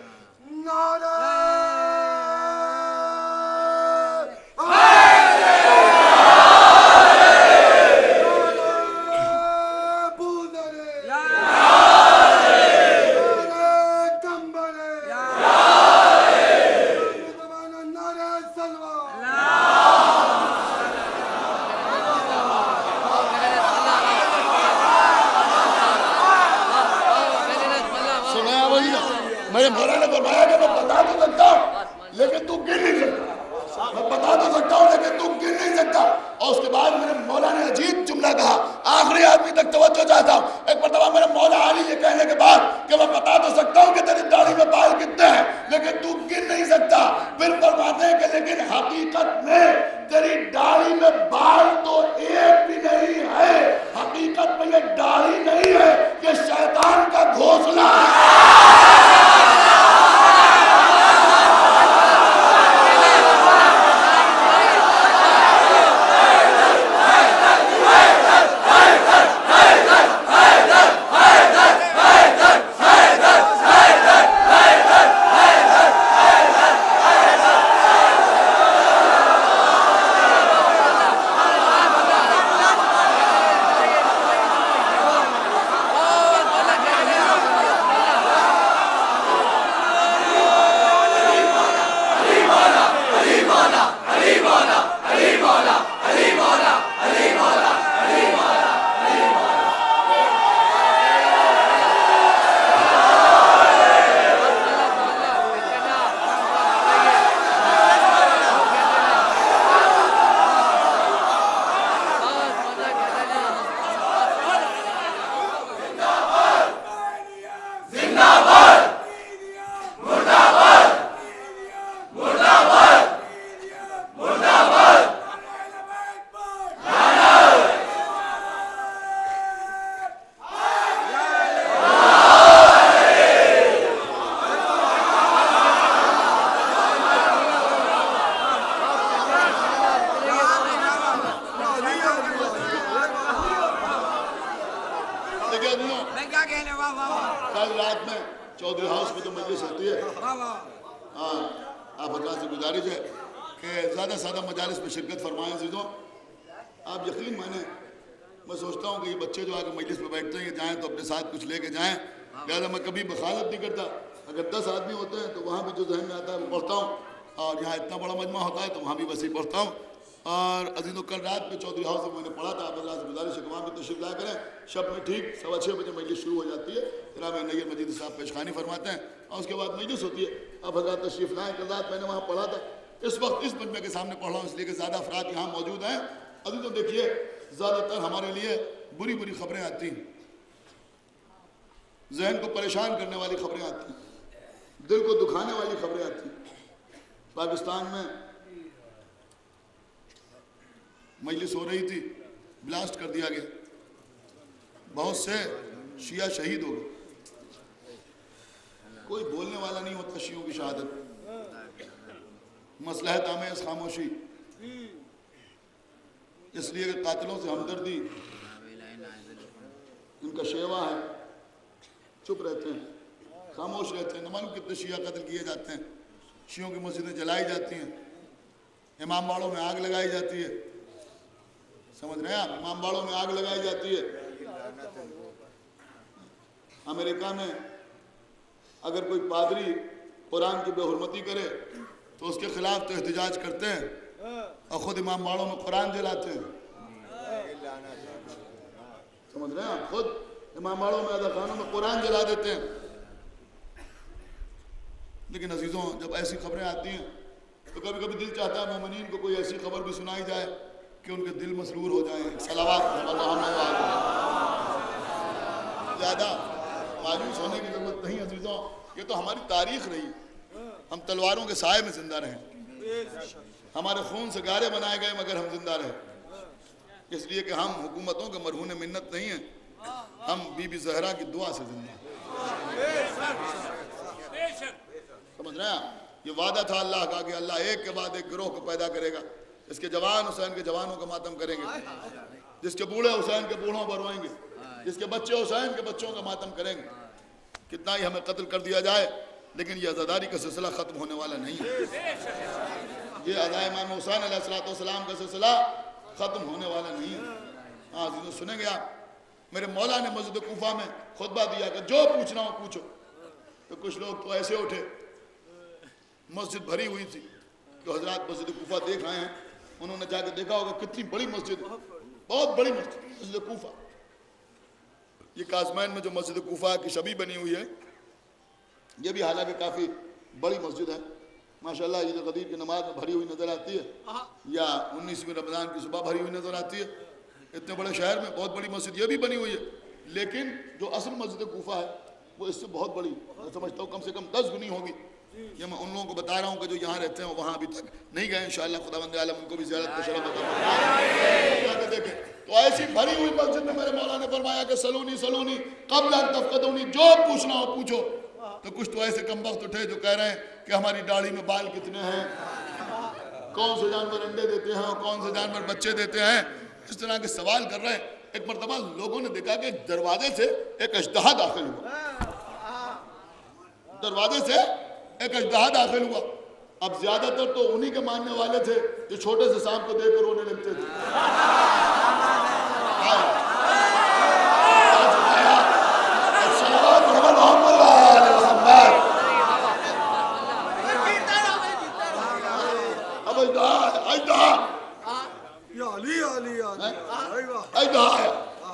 S2: نعرہ
S1: میرے مولا نے فرمایا کہ میں بتا تو سکتا ہوں لیکن تو گر نہیں سکتا. میں بتا تو سکتا ہوں لیکن تو گر نہیں سکتا. اور اس کے بعد میرے مولا نے عجیب جملہ کہا، آخری آدمی تک توجہ چاہتا ہوں. ایک مرتبہ میرے مولا علی یہ کہنے کے بعد کہ میں بتا تو سکتا ہوں کہ تیری داڑھی میں بال کتنے ہیں لیکن تو گر نہیں سکتا، پھر فرماتے ہیں کہ لیکن حقیقت میں تیری داڑھی میں بال تو ایک بھی نہیں ہے. حقیقت میں یہ داڑھی نہیں ہے، یہ شیطان کا گھونسلہ ہے. کل رات میں چودھری ہاؤس میں تو مجلس ہوتی ہے، آپ حضرات سے گزارش ہے کہ زیادہ سے زیادہ مجالس میں شرکت فرمائیں عزیزوں. آپ یقین مانیں میں سوچتا ہوں کہ یہ بچے جو آگے مجلس میں بیٹھتے ہیں جائیں تو اپنے ساتھ کچھ لے کے جائیں. لہٰذا میں کبھی بخالت نہیں کرتا. اگر 10 آدمی ہوتے ہیں تو وہاں بھی جو ذہن میں آتا ہے وہ پڑھتا ہوں, اور یہاں اتنا بڑا مجمع ہوتا ہے تو وہاں بھی ویسے ہی پڑھتا ہوں. اور عزیزوں کل رات میں چودھری ہاؤس سے میں نے پڑھا تھا. آپ حضرات سے گزارش ہے کہ وہاں بھی تشریف لایا کریں. شب میں ٹھیک 6:15 بجے مجلس شروع ہو جاتی ہے. جناب نیر مجید صاحب پیشخوانی فرماتے ہیں اور اس کے بعد مجلس ہوتی ہے. آپ حضرات تشریف لائیں. کل رات میں نے وہاں پڑھا تھا. اس وقت اس مجمع کے سامنے پڑھ رہا ہوں اس لیے کہ زیادہ افراد یہاں موجود ہیں. عزیزوں دیکھیے زیادہ تر ہمارے لیے بری بری خبریں آتی ہیں, ذہن کو پریشان کرنے والی خبریں آتی ہیں, دل کو دکھانے والی خبریں آتی ہیں. پاکستان میں مجلس ہو رہی تھی, بلاسٹ کر دیا گیا, بہت سے شیعہ شہید ہو گئے. کوئی بولنے والا نہیں ہوتا شیعوں کی شہادت. مصلحت آمیز خاموشی, اس لیے کہ قاتلوں سے ہمدردی ان کا شیوا ہے. چپ رہتے ہیں, خاموش رہتے ہیں. نہ معلوم کتنے شیعہ قتل کیے جاتے ہیں. شیعوں کی مسجدیں جلائی جاتی ہیں, امام باڑوں میں آگ لگائی جاتی ہے. سمجھ رہے ہیں آپ, امام باڑوں میں آگ لگائی جاتی ہے. امریکہ میں اگر کوئی پادری قرآن کی بے حرمتی کرے تو اس کے خلاف تو احتجاج کرتے ہیں اور خود امام باڑوں میں قرآن جلاتے ہیں. سمجھ رہے ہیں آپ, خود امام باڑوں میں ادا خانوں میں قرآن جلا دیتے ہیں. لیکن عزیزوں جب ایسی خبریں آتی ہیں تو کبھی کبھی دل چاہتا ہے مومنین کو کوئی ایسی خبر بھی سنائی جائے کہ ان کے دل مسرور ہو جائیں. صلوات زیادہ مایوس ہونے کی ضرورت نہیں عزیزوں. یہ تو ہماری تاریخ رہی. ہم تلواروں کے سائے میں زندہ رہیں, ہمارے خون سے گارے بنائے گئے مگر ہم زندہ رہے. اس لیے کہ ہم حکومتوں کے مرہون منت نہیں ہیں, ہم بی بی زہرا کی دعا سے زندہ ہیں. سمجھ رہے ہیں. یہ وعدہ تھا اللہ کا کہ اللہ ایک کے بعد ایک گروہ کو پیدا کرے گا. جس کے جوان حسین کے جوانوں کا ماتم کریں گے, جس کے بوڑھے حسین کے بوڑھوں پر روئیں گے, جس کے بچے حسین کے بچوں کا ماتم کریں گے. کتنا ہی ہمیں قتل کر دیا جائے لیکن یہ عزاداری کا سلسلہ ختم ہونے والا نہیں ہے. یہ عزا امام حسین علیہ السلام کا سلسلہ ختم ہونے والا نہیں ہے. ہاں عزیزوں سنیں گے آپ, میرے مولا نے مسجد کوفہ میں خطبہ دیا کہ جو پوچھنا ہو پوچھو. تو کچھ لوگ تو ایسے اٹھے, مسجد بھری ہوئی تھی, تو حضرات مسجد کوفہ دیکھ رہے ہیں, انہوں نے جا کے دیکھا ہوگا کتنی بڑی مسجد, بہت بڑی مسجد, مسجد کوفہ. یہ کازمین میں جو مسجد کوفہ کی شبیہ بنی ہوئی ہے یہ بھی حالانکہ کافی بڑی مسجد ہے ماشاءاللہ. عید الغدیر کی نماز میں بھری ہوئی نظر آتی ہے, یا 19ویں رمضان کی صبح بھری ہوئی نظر آتی ہے. اتنے بڑے شہر میں بہت بڑی مسجد یہ بھی بنی ہوئی ہے. لیکن جو اصل مسجد کوفہ ہے وہ اس سے بہت بڑی, میں سمجھتا ہوں کم سے کم 10 گنی ہوگی. یہ میں ان لوگوں کو بتا رہا ہوں کہ جو یہاں رہتے ہیں وہاں ابھی تک نہیں گئے. انشاءاللہ خداوند عالم ان کو بھی زیارت کا شرف عطا فرمائے. تو ایسی بھری ہوئی مسجد میں میرے مولا نے فرمایا کہ سلونی سلونی قبل ان تفقدونی, جو پوچھنا ہو پوچھو. تو کچھ تو ایسے کم وقت اٹھے جو کہہ رہے ہیں کہ ہماری داڑھی میں بال کتنے ہیں, کون سے جانور انڈے دیتے ہیں اور کون سے جانور بچے دیتے ہیں. اس طرح کے سوال کر رہے ہیں. ایک مرتبہ لوگوں نے دیکھا کہ دروازے سے ایک اژدہا داخل ہوا, دروازے سے ایک اژدہا داخل ہوا. اب زیادہ تر تو انہی کے ماننے والے تھے جو چھوٹے سے سانپ کو دیکھ کر رونے لگتے تھے.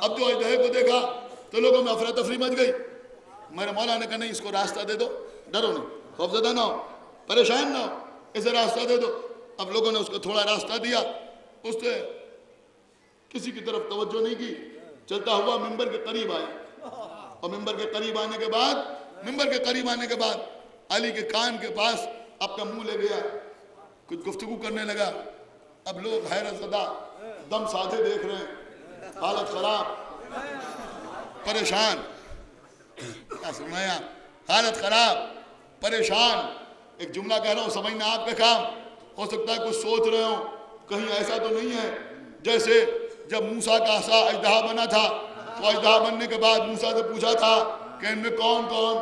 S1: اب جو اژدہے کو دیکھا تو لوگوں میں افراتفری مچ گئی. میرے مولا نے کہا نہیں, اس کو راستہ دے دو, ڈرو نہیں, خوفزدہ نہ ہو, پریشان نہ ہو, اسے راستہ دے دو. اب لوگوں نے اس کو تھوڑا راستہ دیا, اس نے کسی کی طرف توجہ نہیں کی, چلتا ہوا منبر کے قریب آیا. اور منبر کے قریب آنے کے بعد علی کے کان کے پاس اپنا منہ لے گیا, کچھ گفتگو کرنے لگا. اب لوگ حیرت زدہ دم سادھے دیکھ رہے ہیں, حالت خراب, پریشان. کیا سنایا, حالت خراب, پریشان. ایک جملہ کہہ رہا ہوں, سمجھنا آپ کا کام. ہو سکتا ہے کچھ سوچ رہے ہوں کہیں ایسا تو نہیں ہے جیسے جب موسیٰ کا عصا اژدہا بنا تھا تو اژدہا بننے کے بعد موسیٰ سے پوچھا تھا کہ ان میں کون کون,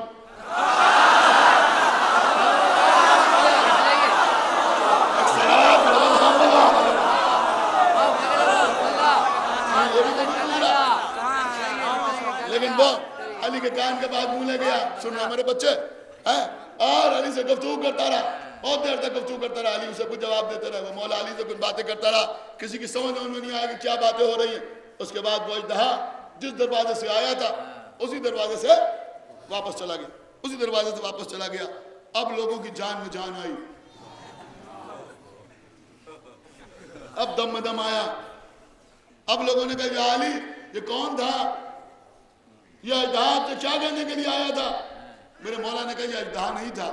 S1: سن رہے ہیں میرے بچے؟ اور علی سے گفتگو کرتا رہا، بہت دیر تک گفتگو کرتا رہا، علی اسے کچھ جواب دیتے رہے، وہ مولا علی سے کچھ باتیں کرتا رہا، کسی کی سمجھ میں نہیں آیا کہ کیا باتیں ہو رہی ہیں۔ اس کے بعد وہ اژدہا جس دروازے سے آیا تھا اسی دروازے سے واپس چلا گیا، اسی دروازے سے واپس چلا گیا۔ اب لوگوں کی جان میں جان آئی، اب دم میں دم آیا۔ اب لوگوں نے کہا یا علی یہ کون تھا؟ یہ اژدہا آپ سے کیا کہنے کے لیے آیا تھا؟ میرے مولا نے کہا یہ اژدہا نہیں تھا،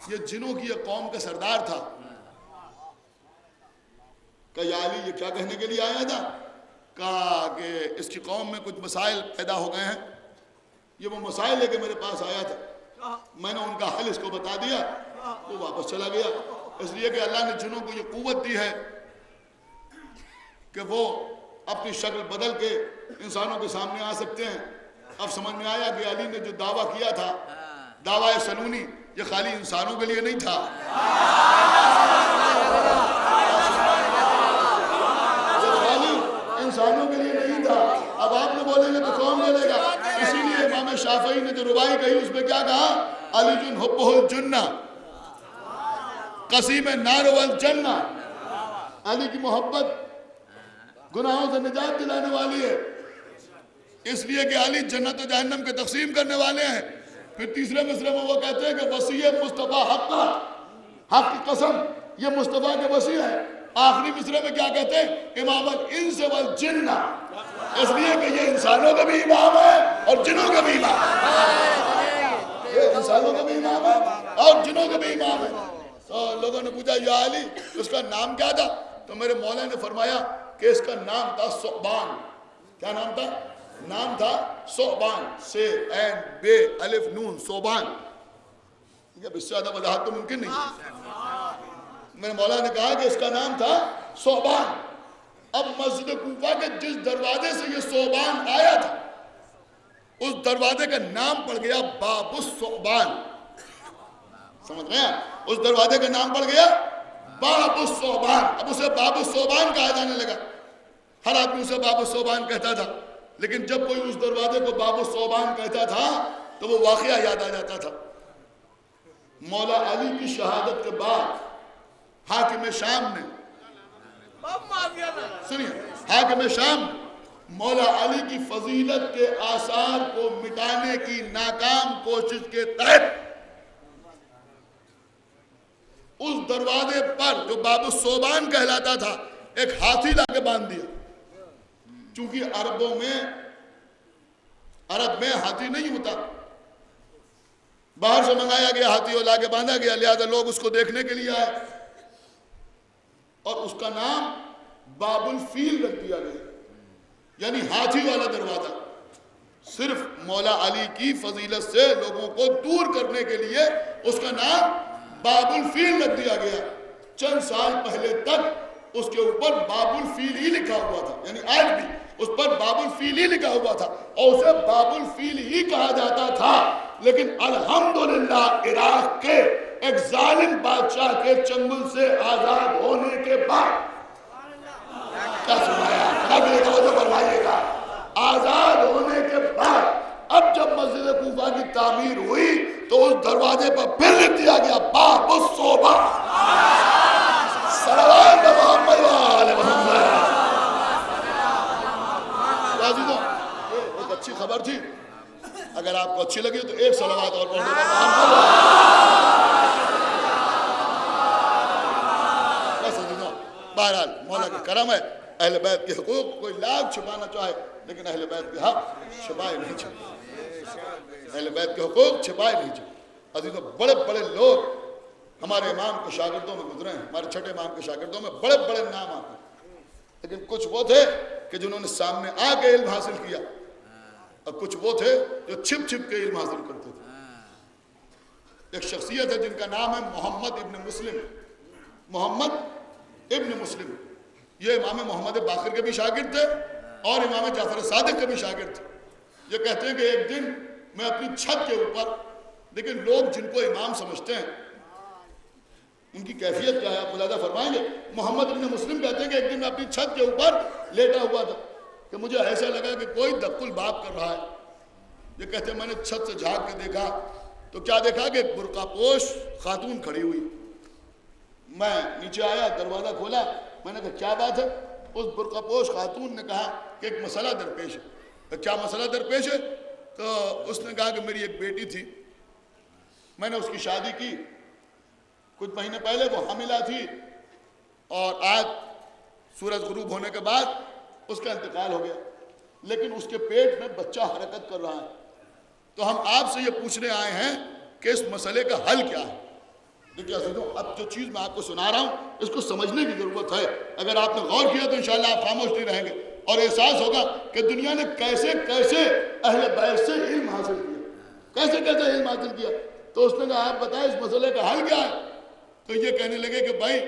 S1: یہ جنوں کی ایک قوم کا سردار تھا۔ کہا یا علی یہ کیا کہنے کے لیے آیا تھا؟ کہا کہ اس کی قوم میں کچھ مسائل پیدا ہو گئے ہیں، یہ وہ مسائل لے کے میرے پاس آیا تھا، میں نے ان کا حل اس کو بتا دیا، وہ واپس چلا گیا۔ اس لیے کہ اللہ نے جنوں کو یہ قوت دی ہے کہ وہ اپنی شکل بدل کے انسانوں کے سامنے آ سکتے ہیں۔ اب سمجھ میں آیا کہ علی نے جو دعویٰ کیا تھا، دعویٰ سنونی، یہ خالی انسانوں کے لیے نہیں تھا، یہ خالی انسانوں کے لیے نہیں تھا۔ اب آپ نے بولیں گے تو کون بولے گا؟ اسی لیے امام شافعی نے جو ربائی کہی اس میں کیا کہا؟ علی جن حبہ الجنہ قسیم نار والجنہ، علی کی محبت گناہوں سے نجات دلانے والی ہے، اس لیے کہ علی جنت و جہنم کے تقسیم کرنے والے ہیں۔ پھر تیسرے مصرعے میں وہ کہتے ہیں کہ وصی مصطفیٰ حقا، حق کی قسم یہ مصطفیٰ کے وصی ہے۔ آخری مصرعے میں کیا کہتے ہیں؟ امام الانس والجنہ، اس لیے کہ یہ انسانوں کا بھی امام ہے اور جنوں کا بھی امام ہے، یہ انسانوں کا بھی امام ہے اور جنوں کا بھی امام ہے۔ تو لوگوں نے پوچھا یا علی اس کا نام کیا تھا؟ تو میرے مولا نے فرمایا کہ اس کا نام تھا ثعبان۔ کیا نام تھا؟ نام تھا ثعبان، سے عین بے الف نون، ثعبان۔ اب اس سے زیادہ وضاحت تو ممکن نہیں۔ میرے مولا نے کہا کہ اس کا نام تھا ثعبان۔ اب مسجد کوفہ کے جس دروازے سے یہ ثعبان آیا تھا اس دروازے کا نام پڑ گیا باب الثعبان۔ سمجھ رہے ہیں؟ اس دروازے کا نام پڑ گیا باب الثعبان۔ اب اسے باب الثعبان کہا جانے لگا، ہر آدمی اسے باب الثعبان کہتا تھا، لیکن جب کوئی اس دروازے کو باب الثعبان کہتا تھا تو وہ واقعہ یاد آ جاتا تھا۔ مولا علی کی شہادت کے بعد حاکم شام نے، سنیے، حاکم شام مولا علی کی فضیلت کے آثار کو مٹانے کی ناکام کوشش کے تحت اس دروازے پر جو باب الثعبان کہلاتا تھا ایک ہاتھی لا کے باندھ دیا۔ چونکہ عرب میں ہاتھی نہیں ہوتا، باہر سے منگایا گیا ہاتھی اور لا کے باندھا گیا، لہذا لوگ اس کو دیکھنے کے لیے آئے اور اس کا نام باب الفیل رکھ دیا گیا، یعنی ہاتھی والا دروازہ۔ صرف مولا علی کی فضیلت سے لوگوں کو دور کرنے کے لیے اس کا نام باب الفیل رکھ دیا گیا۔ چند سال پہلے تک اس کے اوپر باب الفیل ہی لکھا ہوا تھا، یعنی آج بھی اس پر باب الفیل ہی لکھا ہوا تھا اور اسے باب الفیل ہی کہا جاتا تھا۔ لیکن الحمدللہ عراق کے ایک ظالم بادشاہ کے چنگل سے آزاد ہونے کے بعد، کیا سنایا؟ خبر توجہ فرمائیے گا، آزاد ہونے کے بعد اب جب مسجد کوفہ کی تعمیر ہوئی تو اس دروازے پر پھر لکھ دیا گیا باب الثعبان۔ صلوات محمد وآل محمد۔ ایک اچھی خبر تھی، اگر آپ کو اچھی لگی تو ایک صلوات اور پڑھ دو۔ بہرحال مولا کا کرم ہے، اہل بیت کے حقوق کوئی لاکھ چھپانا چاہے لیکن اہل بیت کے حق چھپائے نہیں چھپائے، اہل بیت کے حقوق چھپائے نہیں چھپائے۔ عزیزوں، بڑے بڑے لوگ ہمارے امام کے شاگردوں میں گزرے ہیں، ہمارے چھٹے امام کے شاگردوں میں بڑے بڑے نام آتے ہیں، لیکن کچھ وہ تھے کہ جنہوں نے سامنے آ کے علم حاصل کیا اور کچھ وہ تھے جو چھپ چھپ کے علم حاصل کرتے تھے۔ ایک شخصیت ہے جن کا نام ہے محمد ابن مسلم۔ محمد ابن مسلم یہ امام محمد باقر کے بھی شاگرد تھے اور امام جعفر صادق کے بھی شاگرد تھے۔ یہ کہتے ہیں کہ ایک دن میں اپنی چھت کے اوپر، لیکن لوگ جن کو امام سمجھتے ہیں ان کی کیفیت کیا ہے آپ ملاحظہ فرمائیں گے۔ محمد ابن مسلم کہتے ہیں کہ ایک دن میں اپنی چھت کے اوپر لیٹا ہوا تھا کہ مجھے ایسا لگا کہ کوئی دق الباب کر رہا ہے۔ یہ کہتے ہیں میں نے چھت سے جھانک کے دیکھا تو کیا دیکھا کہ ایک برقع پوش خاتون کھڑی ہوئی. میں نیچے آیا, دروازہ کھولا, میں نے کہا کیا بات ہے؟ اس برقع پوش خاتون نے کہا کہ ایک مسئلہ درپیش ہے. کیا مسئلہ درپیش ہے؟ تو اس نے کہا کہ میری ایک بیٹی تھی, میں نے اس کی شادی کی, کچھ مہینے پہلے وہ حاملہ تھی, اور آج سورج غروب ہونے کے بعد اس کا انتقال ہو گیا, لیکن اس کے پیٹ میں بچہ حرکت کر رہا ہے. تو ہم آپ سے یہ پوچھنے آئے ہیں کہ اس مسئلے کا حل کیا ہے. دیکھیے عزیزوں, اب جو چیز میں آپ کو سنا رہا ہوں اس کو سمجھنے کی ضرورت ہے. اگر آپ نے غور کیا تو انشاءاللہ آپ خاموش نہیں رہیں گے, اور احساس ہوگا کہ دنیا نے کیسے کیسے اہل بیت سے علم حاصل کیا, کیسے کیسے علم حاصل کیا. تو اس نے کہا آپ بتائیں اس مسئلے کا حل کیا ہے؟ تو یہ کہنے لگے کہ بھائی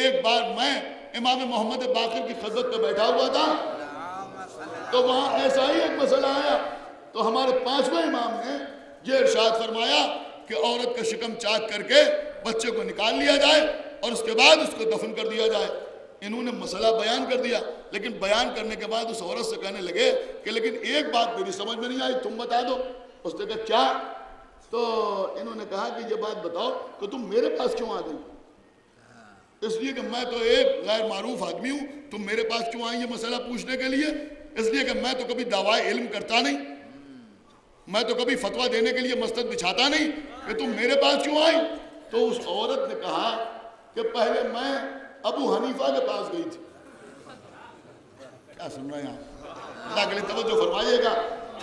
S1: ایک بار میں امام محمد باقر کی خدمت پہ بیٹھا ہوا تھا, تو وہاں ایسا ہی ایک مسئلہ آیا. تو ہمارے 5ویں امام نے یہ ارشاد فرمایا کہ عورت کا شکم چاک کر کے بچے کو نکال لیا جائے اور اس کے بعد اس کو دفن کر دیا جائے. انہوں نے مسئلہ بیان کر دیا, لیکن بیان کرنے کے بعد اس عورت سے کہنے لگے کہ لیکن ایک بات میری سمجھ میں نہیں آئی, تم بتا دو. اس نے کہا کیا؟ تو انہوں نے کہا کہ یہ بات بتاؤ کہ تم میرے پاس کیوں آ گئی؟ اس لیے کہ میں تو ایک غیر معروف آدمی ہوں, تم میرے پاس کیوں آئی یہ مسئلہ پوچھنے کے لیے؟ اس لیے کہ میں تو کبھی دعوائے علم کرتا نہیں, میں تو کبھی فتویٰ دینے کے لیے مسند بچھاتا نہیں, کہ تم میرے پاس کیوں آئی؟ تو اس عورت نے کہا کہ پہلے میں ابو حنیفہ کے پاس گئی تھی. کیا سن رہے ہیں آپ؟ اللہ کے لیے توجہ فرمائیے گا.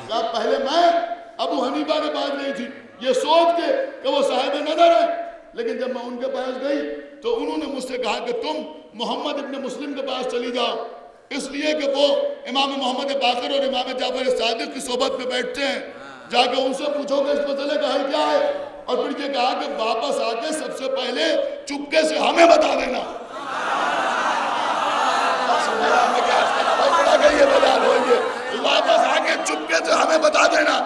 S1: کہا پہلے میں ابو حنیفہ کے پاس گئی تھی یہ سوچ کے کہ وہ صاحب نظر ہیں, لیکن جب میں ان کے پاس گئی تو انہوں نے مجھ سے کہا کہ تم محمد ابن مسلم کے پاس چلی جاؤ, اس لیے کہ وہ امام محمد باقر اور امام جعفر صادق کی صحبت میں بیٹھتے ہیں, جا کے ان سے پوچھو کہ اس مسئلے کا حل کیا ہے. اور پھر یہ کہا کہ واپس آ کے سب سے پہلے چپکے سے ہمیں بتا دینا. واپس آ کے چپکے سے ہمیں بتا دینا.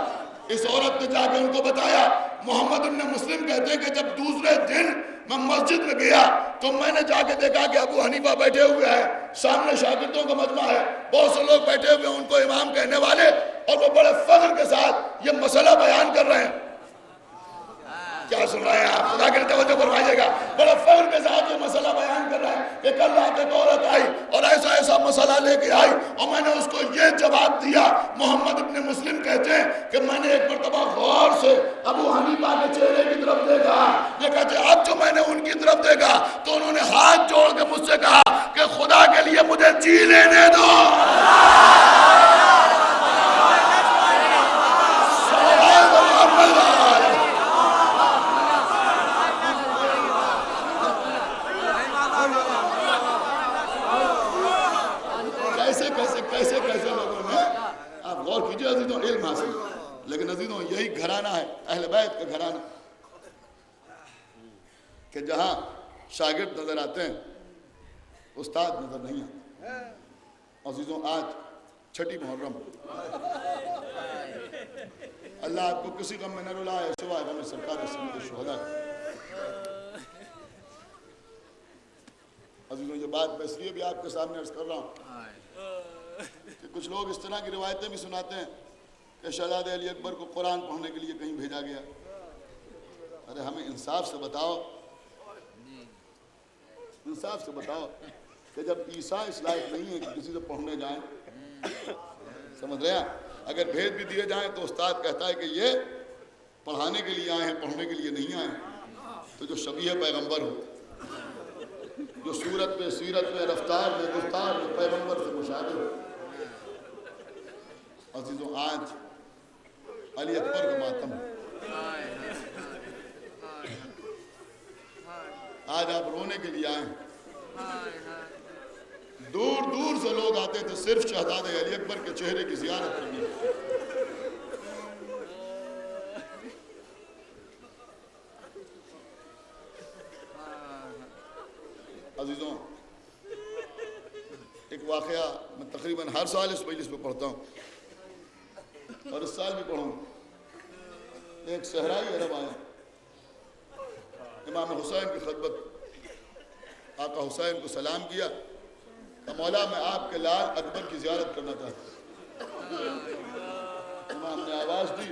S1: اس عورت نے جا کے ان کو بتایا. محمد ابن مسلم کہتے ہیں کہ جب دوسرے دن میں مسجد میں گیا تو میں نے جا کے دیکھا کہ ابو حنیفہ بیٹھے ہوئے ہیں, سامنے شاگردوں کا مجمع ہے, بہت سے لوگ بیٹھے ہوئے ہیں ان کو امام کہنے والے, اور وہ بڑے فخر کے ساتھ یہ مسئلہ بیان کر رہے ہیں. کیا سن رہے ہیں آپ؟ خدا کے لیے توجہ فرمائیے گا. بڑا فخر کے ساتھ یہ مسئلہ بیان کر رہا ہے کہ کل رات ایک عورت آئی اور ایسا ایسا مسئلہ لے کے آئی, اور میں نے اس کو یہ جواب دیا. محمد ابن مسلم کہتے ہیں کہ میں نے ایک مرتبہ غور سے ابو حنیفہ کے چہرے کی طرف دیکھا. یہ کہتے ہیں اب جو میں نے ان کی طرف دیکھا تو انہوں نے ہاتھ جوڑ کے مجھ سے کہا کہ خدا کے لیے مجھے جی لینے دو. کیسے لوگوں نے, آپ غور کیجئے عزیزوں, علم حاصل. لیکن عزیزوں یہی گھرانہ ہے اہل بیت کا گھرانہ, کہ جہاں شاگرد نظر آتے ہیں استاد نظر نہیں آتے. عزیزوں آج 6 محرم, اللہ آپ کو کسی غم میں نہ رلائے سوائے غم سرکار سید الشہداء. عزیزوں یہ بات میں اس لیے بھی آپ کے سامنے عرض کر رہا ہوں کہ کچھ لوگ اس طرح کی روایتیں بھی سناتے ہیں کہ شہزادہ علی اکبر کو قرآن پڑھنے کے لیے کہیں بھیجا گیا. ارے ہمیں انصاف سے بتاؤ, انصاف سے بتاؤ کہ جب عیسیٰ اس لائق نہیں ہے کہ کسی سے پڑھنے جائیں, سمجھ رہے ہیں, اگر بھیج بھی دیے جائیں تو استاد کہتا ہے کہ یہ پڑھانے کے لیے آئے ہیں, پڑھنے کے لیے نہیں آئے ہیں. تو جو شبیہ پیغمبر ہو, جو صورت میں, سیرت میں, رفتار میں, گفتار میں پیغمبر سے مشابہ ہو. عزیزوں آج علی اکبر کا ماتم ہے. آج آپ رونے کے لیے آئے ہیں. دور دور سے لوگ آتے تھے صرف شہزادہ علی اکبر کے چہرے کی زیارت کرنے. عزیزوں ایک واقعہ میں تقریباً ہر سال اس مجلس میں پڑھتا ہوں, اور اس سال بھی پڑھوں. ایک صحرائی عرب آیا, امام حسین کی خدمت, آقا حسین کو سلام کیا کہ مولا میں آپ کے لال اکبر کی زیارت کرنا چاہتا ہوں. امام نے آواز دی,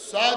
S1: 7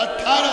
S1: 18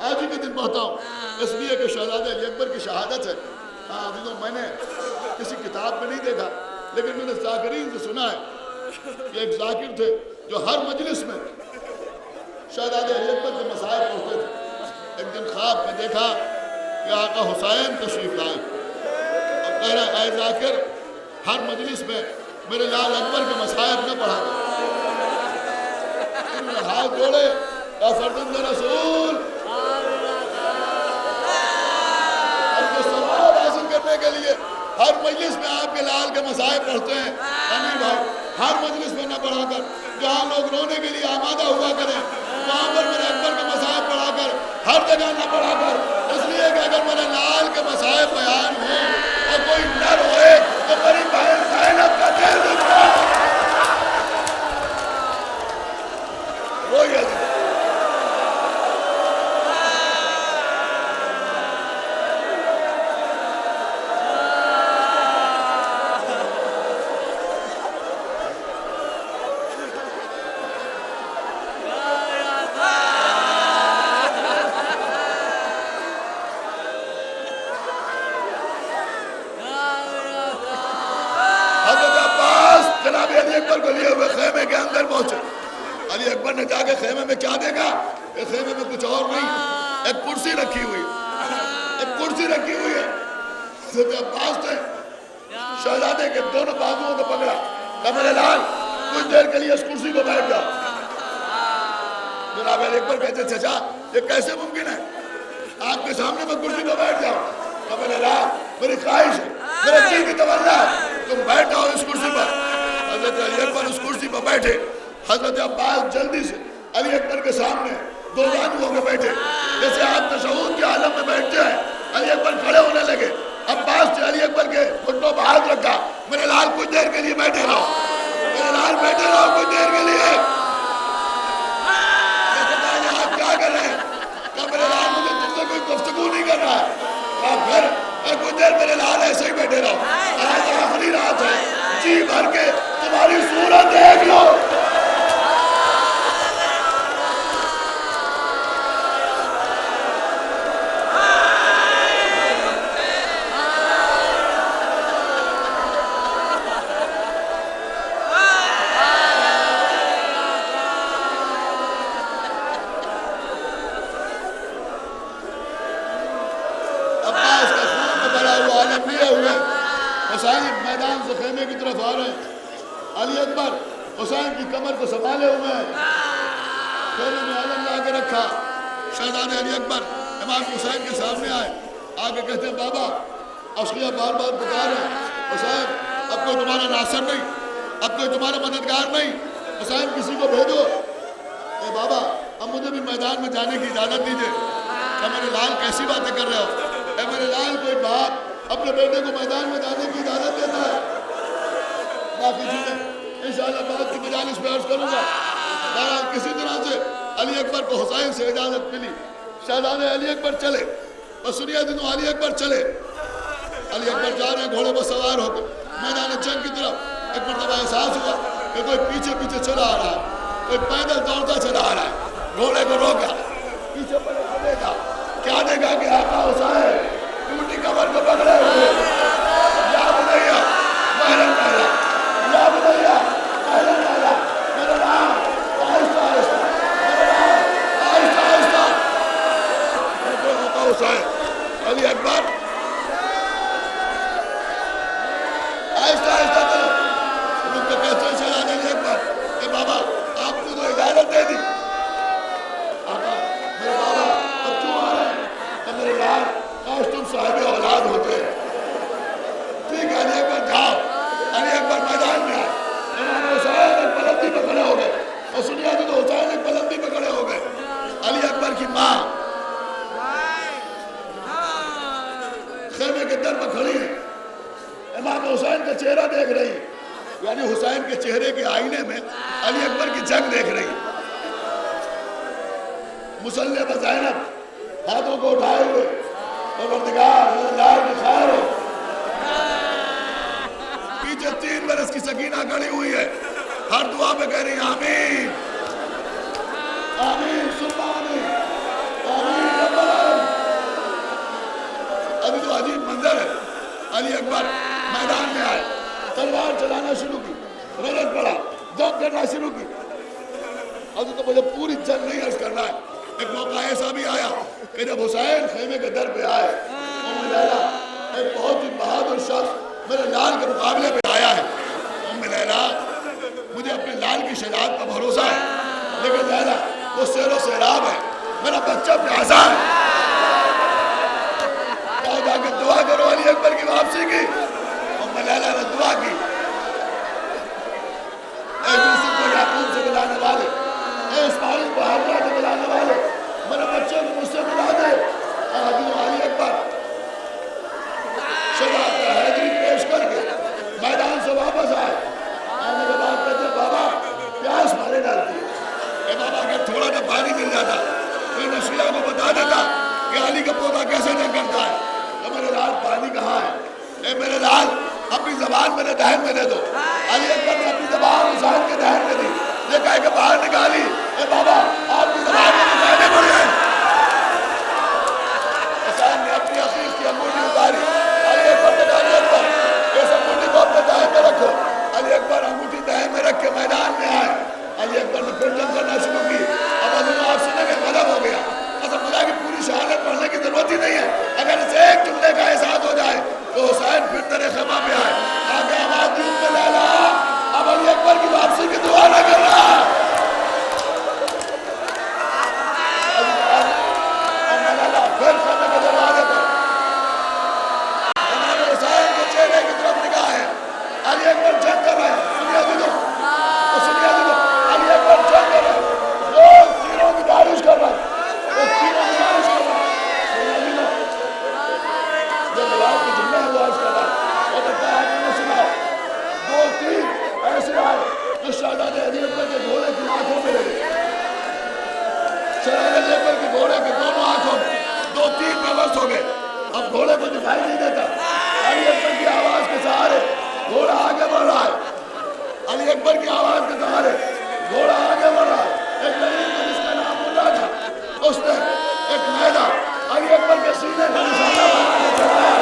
S1: آج ہی کے دن پڑھتا ہوں اس لیے کہ شہزادہ علی اکبر کی شہادت ہے. ہاں عزیزوں، میں نے کسی کتاب میں نہیں دیکھا لیکن میں نے ذاکرین سے سنا ہے کہ ایک ذاکر تھے جو ہر مجلس میں شہزادہ علی اکبر کے مسائل پڑھتے تھے. ایک دن خواب میں دیکھا کہ آقا حسین تشریف لائے اور کہہ رہا اے ذاکر ہر مجلس میں میرے لال اکبر کے مسائل نہ پڑھا دو. انہوں نے ہاتھ جوڑے یا فرزند رسول کرنے کے لیے ہر مجلس میں آپ کے لال کے مسائل پڑھتے ہیں. نہیں بھائی، ہر مجلس میں نہ پڑھا کر، جہاں لوگ رونے کے لیے آمادہ ہوا کریں وہاں پر میرے اکبر کے مسائل پڑھا کر، ہر جگہ نہ پڑھا کر. اس لیے کہ اگر میرے لال کے مسائل بیان ہوں اور کوئی نہ روئے تو میری بہن زینب کا دل دکھتا وہی ہے. علی اکبر نے جا کے خیمے میں کیا دیکھا؟ ایک خیمے میں کچھ اور نہیں، ایک کرسی رکھی ہوئی، ایک کرسی رکھی ہوئی ہے. حضرت عباس نے شہزادے کے دونوں بازوؤں کو پکڑا، کہا میرے لال کچھ دیر کے لیے اس کرسی کو بیٹھ جاؤ. جناب علی اکبر کہتے چچا یہ کیسے ممکن ہے؟ آپ کے سامنے میں کرسی کو بیٹھ جاؤ. کہا میرے لال میری خواہش ہے، میرے دل کی تمنا ہے، تم بیٹھ جاؤ اس کرسی پر. حضرت علی اکبر اس کرسی پر بیٹھے. حضرت عباس جلدی سے علی اکبر کے سامنے دو زانو ہو کے بیٹھے، جیسے آپ تشہود کے عالم میں بیٹھتے ہیں. علی اکبر کھڑے ہونے لگے. عباس نے علی اکبر کے گھٹنوں پر ہاتھ رکھا. میرے لال کچھ دیر کے لیے بیٹھے رہو، میرے لال بیٹھے رہو کچھ دیر کے لیے. آپ کیا کر رہے ہیں؟ کہا میرے لال مجھے تم سے کوئی گفتگو نہیں کر رہا ہے. کہا پھر کچھ دیر میرے لال ایسے ہی بیٹھے رہو، آج آخری رات ہے، جی بھر کے تمہاری صورت دیکھ لو. حسین میدان سے خیمے کی طرف آ رہے ہیں. علی اکبر حسین کی کمر کو سنبھالے ہوئے ہیں. خیمے میں علم لا کے رکھا. شہزادے علی اکبر امام حسین کے سامنے آئے. آگے کہتے ہیں بابا اشقیہ بار بار پکار رہے ہیں، حسین اب کوئی تمہارا ناصر نہیں، اب کوئی تمہارا مددگار نہیں، حسین کسی کو بھیجو. اے بابا اب مجھے بھی میدان میں جانے کی اجازت دیجیے. کہ میرے لال کیسی باتیں کر رہے ہو؟ اے میرے لال کوئی باپ اپنے بیٹے کو میدان میں جانے کی اجازت دیتا ہے؟ باقی چیزیں انشاءاللہ بعد کی مجالس میں عرض کروں گا. بہرحال کسی طرح سے علی اکبر کو حسین سے اجازت ملی. شہزادے علی اکبر چلے اور سنیے دنوں علی اکبر چلے. علی اکبر جا رہے ہیں گھوڑے پر سوار ہو کر میدان جنگ کی طرف. ایک مرتبہ احساس ہوا کہ کوئی پیچھے پیچھے چلا آ رہا ہے، کوئی پیدل دوڑتا چلا آ رہا ہے. گھوڑے کو روکا، پیچھے پڑے کو دیکھا. کیا دیکھا کہ آقا حسین ٹوٹی کمر کو پکڑے ہوئے. یا بنیا محرم پہلا، یا بنیا محرم پہلا. میرے نام آہستہ آہستہ، میرے نام آہستہ آہستہ. آقا حسین علی اکبر آہستہ آہستہ چلو. ان کو کہتے ہیں شہزادے علی اکبر کہ بابا آپ نے تو اجازت دے دی. آقا میرے بابا اب کیوں آ رہے ہیں؟ کہ میرے لال کاش تم صاحب اولاد ہوتے. ٹھیک ہے علی اکبر جاؤ. علی اکبر میدان میں آئے. امام حسین ایک بلندی پہ کھڑے ہو گئے اور سنیا تو حسین ایک بلندی پہ کھڑے ہو گئے. علی اکبر کی ماں خیمے کے در پر کھڑی ہے، امام حسین کا چہرہ دیکھ رہی ہے. یعنی حسین کے چہرے کے آئینے میں علی اکبر کی جنگ دیکھ رہی ہے. مسلح پر زینب ہاتھوں کو اٹھائے ہوئے پروردگار میرے لال کی خیر ہو. پیچھے 3 برس کی سکینہ کھڑی ہوئی ہے، ہر دعا پہ کہہ رہی ہیں آمین آمین ثم آمین آمین. عجیب منظر ہے. علی اکبر میدان میں آئے, تلوار چلانا شروع کی, رنت پڑا, جنگ کرنا شروع کی. حضرت مجھے پوری جنگ نہیں عرض کرنا ہے. ایک موقع ایسا بھی آیا کہ جب حسین خیمے کے در پہ آئے, ام لیلا ایک بہت ہی بہادر شخص میرے لال کے مقابلے پہ آیا ہے. ام لیلا مجھے اپنے لال کی شجاعت کا بھروسہ ہے, لیکن لیلا وہ سیر و سیراب ہے, میرا بچہ پیاسا ہے. جا کے دعا کرو علی اکبر کی واپسی کی. ام لیلا نے دعا کی. اے یوسف کو یعقوب سے ملانے والے, اے اسماعیل کو ہاجرہ سے ملانے والے, میرے بچے کو مجھ سے ملا دے. حضرت علی اکبر شجاعت کا حیدری پیش کر کے میدان سے واپس آئے. آنے کے بعد کہتے بابا پیاس مارے ڈالتی ہے. اے بابا اگر تھوڑا سا پانی مل جاتا تو ان اشیاء کو بتا دیتا کہ علی کا پوتا کیسے جنگ کرتا ہے. اے میرے لال پانی کہاں ہے؟ اے میرے لال اپنی زبان میرے دہن میں دے دو. علی اکبر نے اپنی زبان حسین کے دہن میں دی, یہ کہہ کے باہر نکالی. اے بابا آپ کی زبان میں نکالنے پڑ گئے. حسین نے اپنی عقیق کی انگوٹھی اتاری. علی اکبر نے کہا علی اکبر اس انگوٹھی کو اپنے دہن میں رکھو. علی اکبر انگوٹھی دہن میں رکھ کے میدان میں آئے. علی اکبر نے پھر جنگ کرنا شروع کی. اب حضور آپ سنے کے غضب ہو گیا. قسم خدا کی پوری شہادت پڑھنے کی ضرورت ہی نہیں ہے. اگر اسے ایک جملے کا احساس ہو جائے تو حسین پھر تیرے خیمہ پہ آئے. آگے آواز دی ام لیلا اب علی اکبر کی واپسی کی دعا نہ کر رہا. پھر خیمے کے دروازے پر امام حسین کے چہرے کی طرف نگاہ ہے. علی اکبر جنگ کر رہے ہیں. سنیا دیدو, سنیا دیدو, علی اکبر جنگ کر رہے ہیں. لوگ تیروں کی بارش کر رہے ہیں. وہ تیروں کی بارش کر رہے ہیں. سنیا دیدو جو ملاد کی جملہ ہے وہ عرض کر رہا ہے. وہ کہتا ہے آپ نے سنا دو تیر ایسے آئے جو شہزادے علی اکبر کے گھوڑے کی آنکھوں میں لگے. شہزادے علی اکبر کے گھوڑے کے دونوں آنکھوں میں دو تیر پیوست ہو گئے. اب گھوڑے کو دکھائی نہیں دیتا. علی اکبر کی آواز کے سہارے گھوڑا آگے بڑھ رہا ہے. علی اکبر کی آواز کے سہارے گھوڑا آگے بڑھ رہا ہے. ایک لڑکی کو جس کا نام ملا تھا اس نے ایک نیزہ علی اکبر کے سینے کو نشانہ بنا کے چلایا.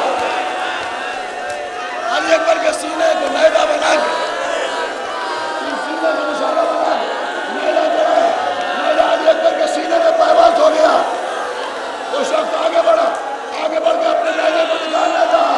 S1: علی اکبر کے سینے کو نیزہ بنا کے سینے کو نشانہ بنا کے نیزہ چلایا. نیزہ علی اکبر کے سینے میں پیوست ہو گیا. وہ شخص آگے بڑھا, آگے بڑھ کے اپنے نیزے کو نکالنا چاہا.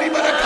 S1: برکات